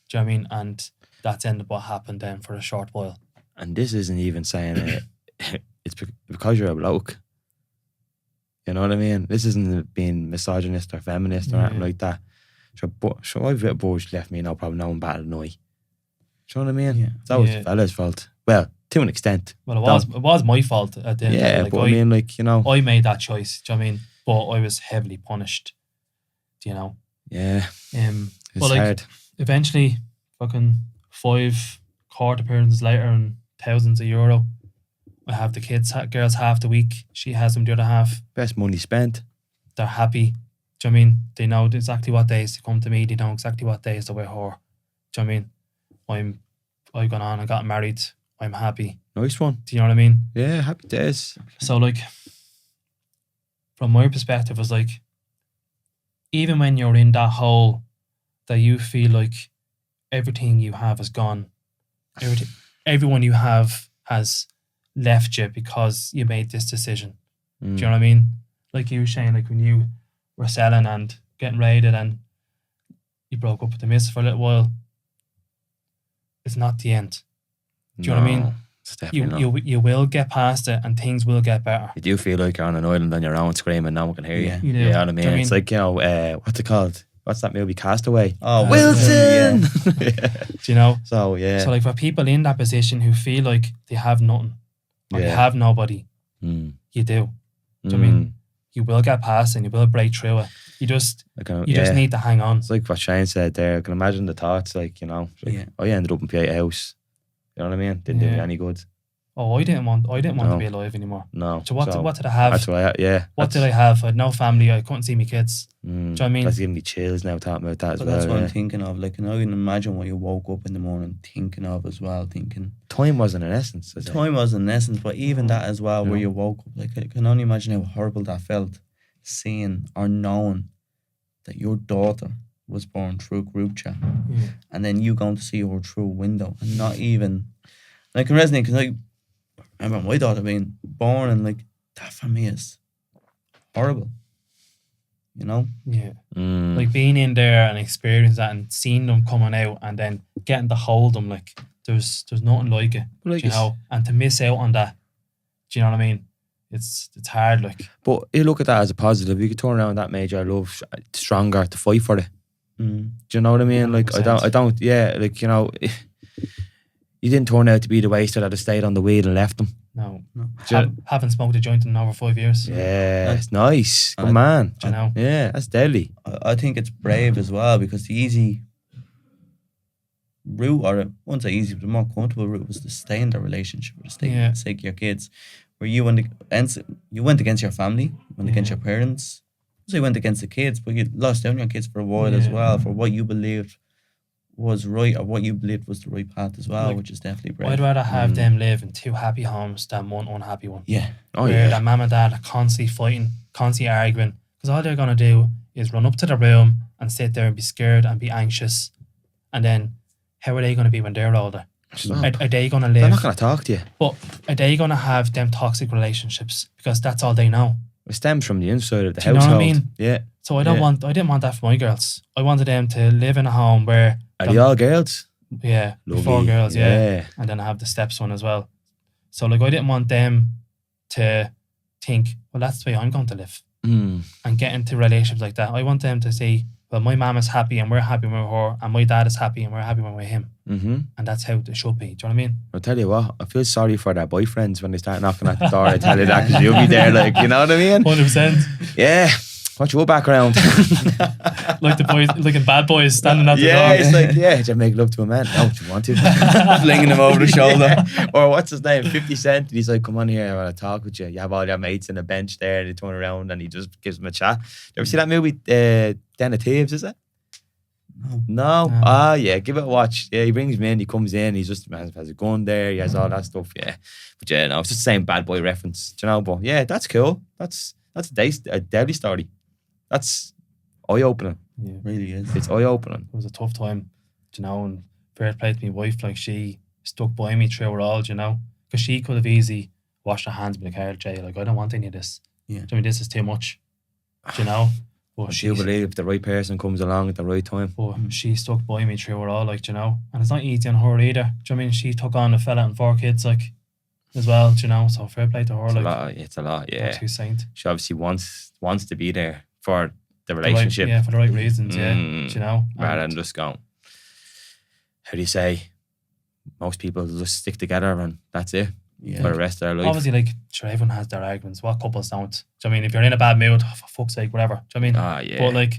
Do you know what I mean? And that's ended what happened then for a short while. And this isn't even saying it's because you're a bloke. You know what I mean? This isn't being misogynist or feminist or anything like that. So I've got boys left me no problem knowing battle night. Do you know what I mean? Yeah. It's always the fella's fault. Well, to an extent. Well, it was my fault at the end of the day. Like, but I mean, like, I made that choice. Do you know what I mean? But I was heavily punished. Do you know? Yeah. It's It's hard. Eventually, fucking 5 court appearances later and thousands of euro. I have the kids, girls half the week. She has them the other half. Best money spent. They're happy. Do you know what I mean? They know exactly what days to come to me. They know exactly what days to wear her. Do you know what I mean? I've gone on and got married. I'm happy. Nice one. Do you know what I mean? Yeah, happy days. So, like, from my perspective, it's like, even when you're in that hole that you feel like everything you have is gone, everyone you have has left you because you made this decision. Do you know what I mean? Like you, Shane, like when you were selling and getting raided and you broke up with the miss for a little while, it's not the end. Do you know what I mean? It's definitely not. You will get past it and things will get better. You do feel like you're on an island on your own screaming, no one can hear you. Yeah. You do. You know what I mean? Do you know what I It's mean? like, what's it called? What's that movie? Castaway. Oh, Wilson! Yeah. Do you know? So, yeah. So, like, for people in that position who feel like they have nothing or they have nobody, Mm. you do. Do you know what I mean? You will get past and you will break through it. You just need to hang on. It's like what Shane said there. I can imagine the thoughts, like, I ended up in P8 House. You know what I mean? Didn't do me any good. Oh, I didn't want to be alive anymore. No. So what did I have? That's why, What did I have? I had no family. I couldn't see my kids. Do you know what I mean? That's giving me chills now talking about that as But well. that's what I'm thinking of. Like, I can imagine what you woke up in the morning thinking of as well. Thinking time wasn't an essence. Is it? time was in essence, but even that as well, where Yeah. you woke up, like I can only imagine how horrible that felt, seeing or knowing that your daughter was born through group chat, and then you going to see her through a window, and not even. And I can resonate because I remember my daughter being born, and like that for me is horrible. You know? Yeah. Mm. Like being in there and experiencing that and seeing them coming out and then getting to hold them, like there's nothing like it. Like do you know? And to miss out on that, do you know what I mean? It's hard, like. But you look at that as a positive. You could turn around that major love stronger to fight for it. Mm. Do you know what I mean? Like 100%. like, you didn't turn out to be the waster that had stayed on the wheel and left them. No. Do you- Haven't smoked a joint in over 5 years. Yeah, it's nice. Good And- man. Do you know? Yeah, that's deadly. I think it's brave as well, because the easy route, or I won't say easy, but the more comfortable route, was to stay in the relationship for the sake of your kids. Where you went against your family, you went against your parents. So you went against the kids, but you lost out on your kids for a while as well, for what you believed was right, or what you believed was the right path as well, Like, which is definitely brave. I'd rather have them live in 2 happy homes than 1 unhappy one. Yeah. Oh, where yeah. that mum and dad are constantly fighting, constantly arguing, because all they're going to do is run up to the room and sit there and be scared and be anxious. And then how are they going to be when they're older? Are they going to live? They're not going to talk to you. But are they going to have them toxic relationships? Because that's all they know. It stems from the inside of the Do you know household. what I mean? Yeah. So I didn't want that for my girls. I wanted them to live in a home where Are they all girls? yeah, Lovely. 4 girls, Yeah. and then I have the stepson as well. So like I didn't want them to think, well, that's the way I'm going to live, Mm. and get into relationships like that. I want them to say, well, my mum is happy and we're happy when we're her, and my dad is happy and we're happy when we're him, Mm-hmm. and that's how it should be. Do you know what I mean? I'll tell you what, I feel sorry for their boyfriends when they start knocking at the door. I tell you that because you'll be there, like, you know what I mean? 100%. Yeah. What's your background? Like the boys, like in Bad Boys, standing at the Yeah, door. it's like, yeah, did you make love to a man? No, do you want to? Flinging him over the shoulder. Yeah. Or what's his name? 50 Cent. And he's like, come on here, I want to talk with you. You have all your mates in a bench there. They turn around and he just gives them a chat. You ever see that movie, Den of Thieves, is it? No. No. Ah, yeah, give it a watch. Yeah, he brings me in, he comes in, he's just has a gun there, he has all that stuff, yeah. But yeah, no, it's just the same Bad Boy reference, do you know? But yeah, that's cool. That's a deadly story. That's eye-opening. Yeah. Really is. It's eye-opening. It was a tough time, do you know, and fair play to my wife, like she stuck by me through it all, do you know, because she could have easily washed her hands with the car, Jay, like, I don't want any of this. Yeah. I mean, this is too much, do you know. But I do believe the right person comes along at the right time. she stuck by me through it all, like, do you know, and it's not easy on her either. Do you know what I mean? She took on a fella and 4 kids, like, as well, do you know, so fair play to her. It's a lot, yeah. Not too saint. She obviously wants to be there for the For relationship. for the right reasons, do you know. Rather And than just going, how do you say, most people just stick together and that's it Yeah. for the rest of their life. obviously, like, sure, everyone has their arguments. What couples don't? Do you know what I mean? If you're in a bad mood, for fuck's sake, whatever. Do you know what I mean? Yeah. But like,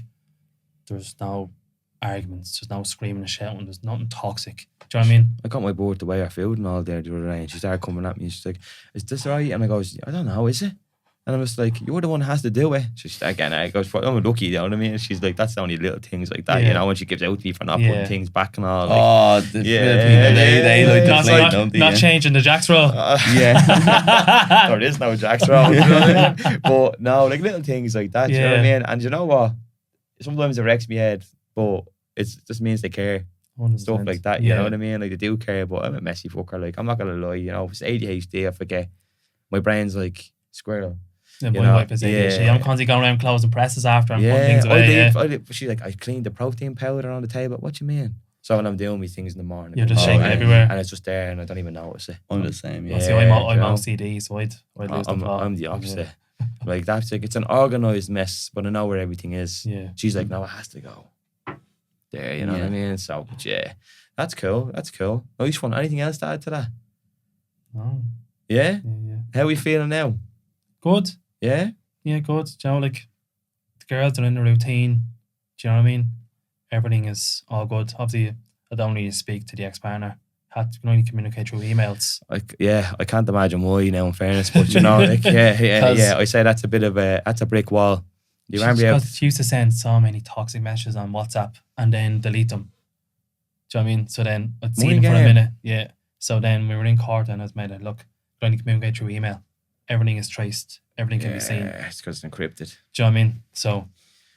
there's no arguments. There's no screaming and shouting. There's nothing toxic. Do you know what I mean? I got my board to weigh her food and all there the other day, and she started coming at me. She's like, "Is this right?" And I goes, "I don't know, is it?" And I was like, "You're the one who has to do it." She's like, again, I goes, "I'm lucky," you know what I mean? And she's like, "That's only little things like that, you Yeah. know." When she gives out to me for not Yeah. putting things back and all. Like, Oh, the Filipino, they like to Not, play, not, don't they? not Yeah. changing the Jack's role. Yeah. there is no Jack's wrong. You know what I mean? But no, like little things like that. You know what I Yeah. mean? And you know what? Sometimes it wrecks me head, but it just means they care. 100%. Stuff like that. You know what I mean? Like they do care, but I'm a messy fucker. Like I'm not gonna lie. You know, it's ADHD. I forget. My brain's like squirrel. Yeah, you my know, wife is ADHD. yeah. I'm constantly going around closing presses after and putting Yeah, things away. Yeah. she's like, I cleaned the protein powder on the table. What you mean? So when I'm doing my things in the morning, You're just oh, shaking and- everywhere. and it's just there, and I don't even notice it. I'm the same, yeah. See, Yeah, I'm you know. OCD, so I'd lose the plot. I'm the opposite. Like that's like it's an organized mess, but I know where everything is. Yeah. She's like, no, it has to go there. You know what I Yeah. mean? So, but yeah, that's cool. That's cool. Nice one. Anything else to add to that? No. Yeah. Yeah. How are we feeling now? Good. Yeah. Yeah, good. Do you know, like, the girls are in the routine. Do you know what I mean? Everything is all good. Obviously, I don't really speak to the ex-partner. Can only communicate through emails. Like, yeah, I can't imagine why now. In fairness, but you know, like, yeah. 'Cause- I say that's a bit of that's a brick wall. You remember? She used to send so many toxic messages on WhatsApp and then delete them. Do you know what I mean? So then I'd see Money them for a game. minute. Yeah. So then we were in court and I was made it, look, can only communicate through email. Everything is traced. Everything can be seen. Yeah, it's because it's encrypted. Do you know what I mean? So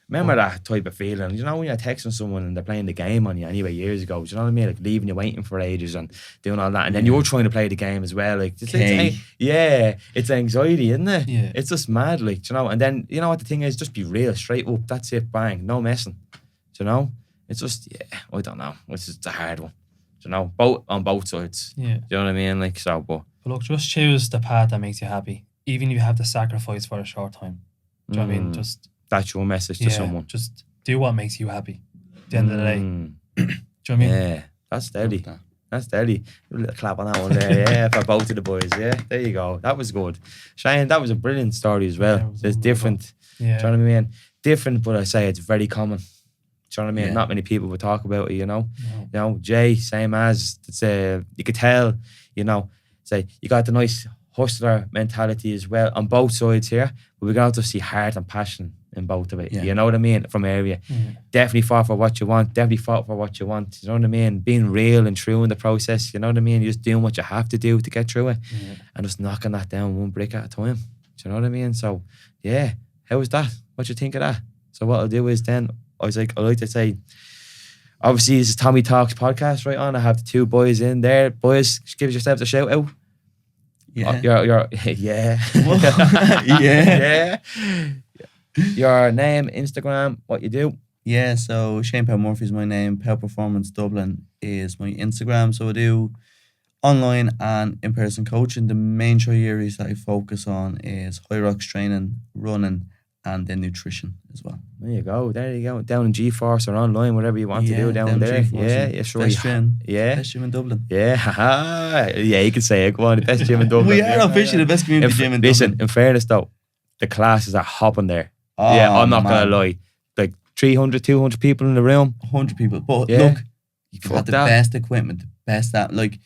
Remember that type of feeling? You know when you're texting someone and they're playing the game on you anyway years ago. Do you know what I mean? Like leaving you waiting for ages and doing all that, and then you're trying to play the game as well. Like it's anxiety, isn't it? Yeah. It's just mad, like, do you know. And then you know what the thing is, just be real, straight up. That's it, bang, no messing. Do you know? It's just I don't know. It's just a hard one. Do you know, on both sides. yeah. Do you know what I mean? Like so, but But look, just choose the path that makes you happy. Even if you have to sacrifice for a short time. Do you know what I mean? Just that's your message to someone. Just do what makes you happy. At the end of the day. Mm. Do you know what I mean? Yeah, that's steady. that. That's steady. A little clap on that one there. Yeah, for both of the boys. Yeah, there you go. That was good. Shane, that was a brilliant story as well. Yeah, it was It's unbelievable. different. Yeah. Do you know what I mean? Different, but I say it's very common. Do you know what I mean? Yeah. Not many people would talk about it, you know. No. You know, Jay, same as it's you could tell, you know, say you got the nice hustler mentality as well on both sides here, but we're gonna have to see heart and passion in both of it. Yeah. You know what I mean? From area. Yeah. Definitely fought for what you want. Definitely fought for what you want. You know what I mean? Being real and true in the process. You know what I mean? You're just doing what you have to do to get through it, Yeah. and just knocking that down one brick at a time. Do you know what I mean? So yeah, how was that? What you think of that? So what I'll do is then I like to say, obviously this is Tommy Talks podcast right on. I have the two boys in there. Boys, just give yourselves a shout out. Yeah. Your yeah. Yeah. Yeah. Your name, Instagram, what you do. Yeah, so Shane Powell Murphy is my name. Powell Performance Dublin is my Instagram. So I do online and in-person coaching. The main 3 areas that I focus on is high rocks training, running, and then nutrition as well. There you go. There you go. Down in G-Force or online, whatever you want to do down there. G-Force Yeah, and yeah, sure. Best gym. Yeah. Best gym in Dublin. Yeah, haha. Yeah, you can say it. Go on, the best gym in Dublin. We are officially the best community gym in Listen, Dublin. in fairness though, the classes are hopping there. Yeah, I'm not man. gonna lie. Like 300, 200 people in the room. 100 people. But Yeah. look, you've Fuck got the that. best equipment, the best that, like,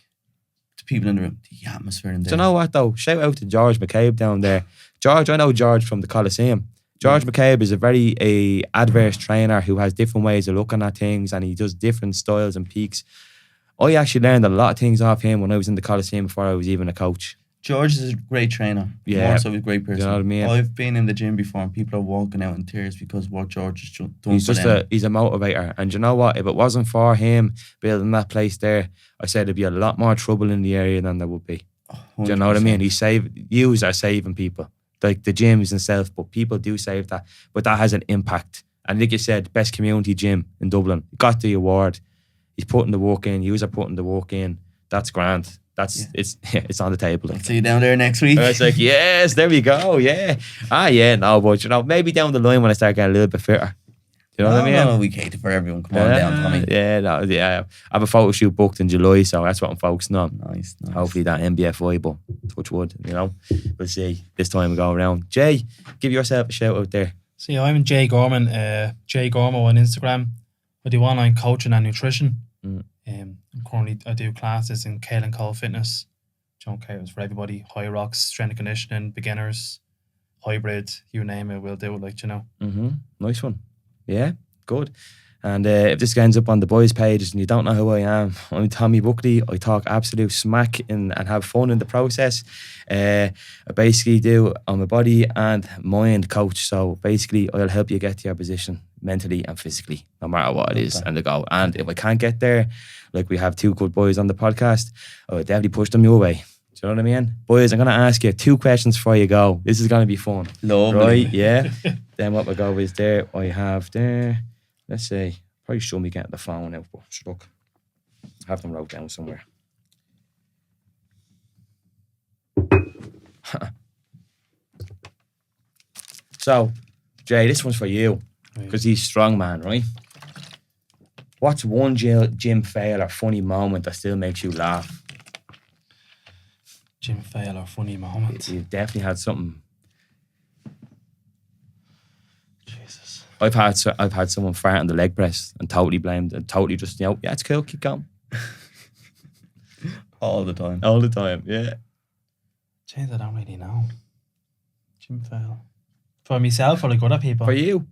the people in the room, the atmosphere in Do there. you know what though? Shout out to George McCabe down there. George, I know George from the Coliseum. George McCabe is a very adverse trainer who has different ways of looking at things, and he does different styles and peaks. I actually learned a lot of things off him when I was in the Coliseum before I was even a coach. George is a great trainer. Yeah. Also a great person. know what I mean? I've been in the gym before and people are walking out in tears because what George has done He's for just them. he's a motivator. And you know what? If it wasn't for him building that place there, I said there'd be a lot more trouble in the area than there would be. Do you know what I mean? 100%. Yous are saving people. Like the gyms and stuff, but people do save that. But that has an impact. And like you said, best community gym in Dublin. Got the award. He's putting the work in. Yous are putting the work in. That's grand. It's on the table. I'll see you down there next week. I was like, yes, there we go. Yeah. No, but you know, maybe down the line when I start getting a little bit fitter. You know what I mean? No, we cater for everyone. Come on down, Tommy. I have a photo shoot booked in July, so that's what I'm focusing on. Nice. Hopefully that MBFI, but touch wood, you know. We'll see this time we go around. Jay, give yourself a shout out there. So yeah, I'm Jay Gorman, Jay Gormo on Instagram. I do online coaching and nutrition. I do classes in Kale and Cole Fitness. John caters for everybody. High rocks, strength and conditioning, beginners, hybrid, you name it, we'll do it, like, you know. Nice one. Yeah, good. And if this ends up on the boys' pages and you don't know who I am, I'm Tommy Buckley. I talk absolute smack and have fun in the process. I basically I'm a body and mind coach. So basically, I'll help you get to your position mentally and physically, no matter what it is, and the goal. And if I can't get there, like we have two good boys on the podcast, I would definitely push them your way. Do you know what I mean? Boys, I'm going to ask you 2 questions before you go. This is going to be fun. Lovely. Right, yeah. Then what we go is there, I have there, let's see, probably show me getting the phone out, but look, I have them wrote down somewhere. So, Jay, this one's for you, because he's Strongman, right? What's one gym fail or funny moment that still makes you laugh? Gym fail or funny moment. You've definitely had something. Jesus. I've had someone fart on the leg press and totally blamed and totally just, yeah, it's cool, keep going. All the time. All the time, yeah. Jeez, I don't really know. Gym fail. For myself or like other people? For you.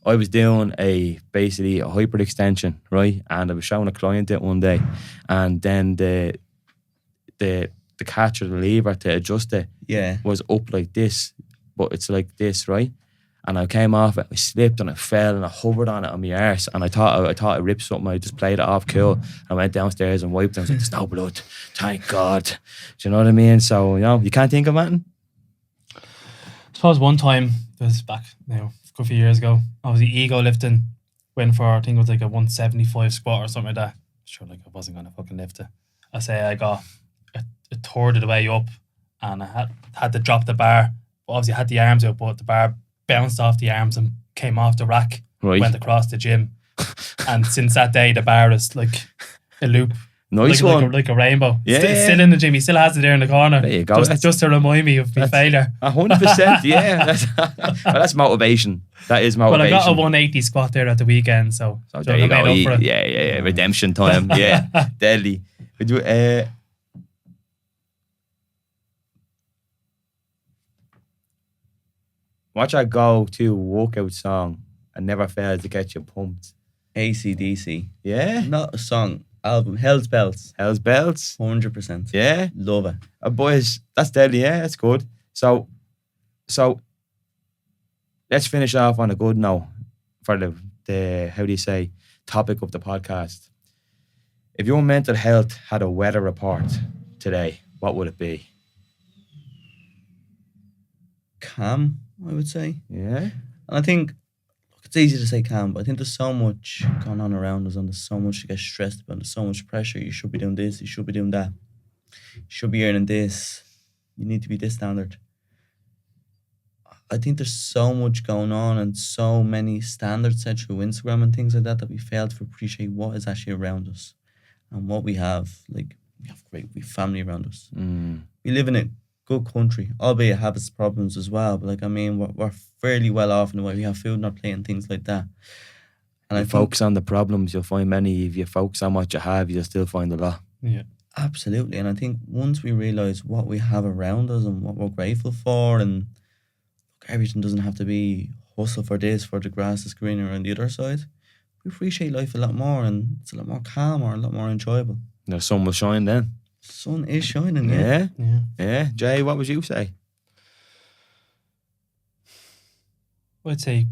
I was doing basically a hyperextension, right? And I was showing a client it one day, and then the catch or the lever to adjust it was up like this, but it's like this, right? And I came off it, I slipped and I fell and I hovered on it on my arse, and I thought I ripped something. I just played it off cool. I went downstairs and wiped it. I was like, there's no blood, thank God. Do you know what I mean? So, you know, you can't think of anything. I suppose one time, it was back now, a few years ago, I was ego lifting, went for, I think it was like a 175 squat or something like that. Sure, like I wasn't gonna fucking lift it. I say I got a third of the way up, and I had to drop the bar. But obviously I had the arms out, but the bar bounced off the arms and came off the rack. Right. Went across the gym, and since that day the bar is like a loop. Nice like, one. like a rainbow. Yeah, Still in the gym. He still has it there in the corner. There you go. Just to remind me of my failure. 100%, yeah. That's motivation. That is motivation. Well, I got a 180 squat there at the weekend, so there you go. made up for it. Yeah. Redemption time. Yeah. Deadly. What's our go-to workout song and never fails to get you pumped? AC/DC. Yeah? Not a song. Album. Hell's Bells. Hell's Bells? 100%. Yeah? Love it. Boys, that's deadly, yeah, that's good. So let's finish off on a good note for the how do you say, topic of the podcast. If your mental health had a weather report today, what would it be? Calm, I would say. Yeah? And I think, look, it's easy to say calm, but I think there's so much going on around us, and there's so much to get stressed about. There's so much pressure. You should be doing this. You should be doing that. You should be earning this. You need to be this standard. I think there's so much going on and so many standards set through Instagram and things like that we fail to appreciate what is actually around us and what we have. Like, we have family around us. We live in a good country, albeit it have its problems as well. But like, I mean, we're fairly well off in the way we have food, not play and things like that. And you focus on the problems, you'll find many. If you focus on what you have, you'll still find a lot. Yeah. Absolutely. And I think once we realise what we have around us and what we're grateful for, and look, everything doesn't have to be hustle for this, for the grass is greener on the other side, we appreciate life a lot more, and it's a lot more calmer, a lot more enjoyable. The sun will shine then. Sun is shining, Yeah. Jay, what would you say? I'd say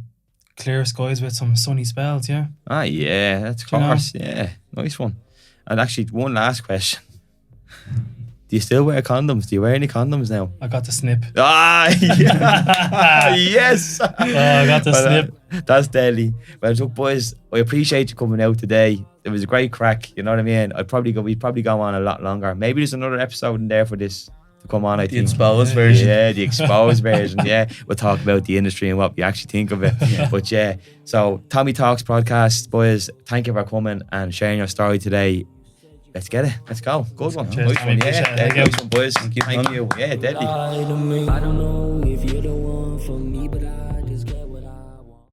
clear skies with some sunny spells, yeah. Yeah, that's of course. Yeah, nice one. And actually, one last question. Do you still wear condoms? Do you wear any condoms now? I got the snip. Yeah. Yes. Oh, I got the snip. That's deadly. Well, look, boys, I appreciate you coming out today. It was a great crack. You know what I mean? We'd probably go on a lot longer. Maybe there's another episode in there for this to come on. I The think exposed version. Yeah, the exposed version. Yeah, we'll talk about the industry and what we actually think of it. But yeah, so Tommy Talks podcast, boys. Thank you for coming and sharing your story today. Let's get it. Let's go. Good one. Cheers, Nice one. Tommy. Yeah, Appreciate it. nice one, boys. Thank you. Yeah, deadly. I don't know if you're the one for me, but I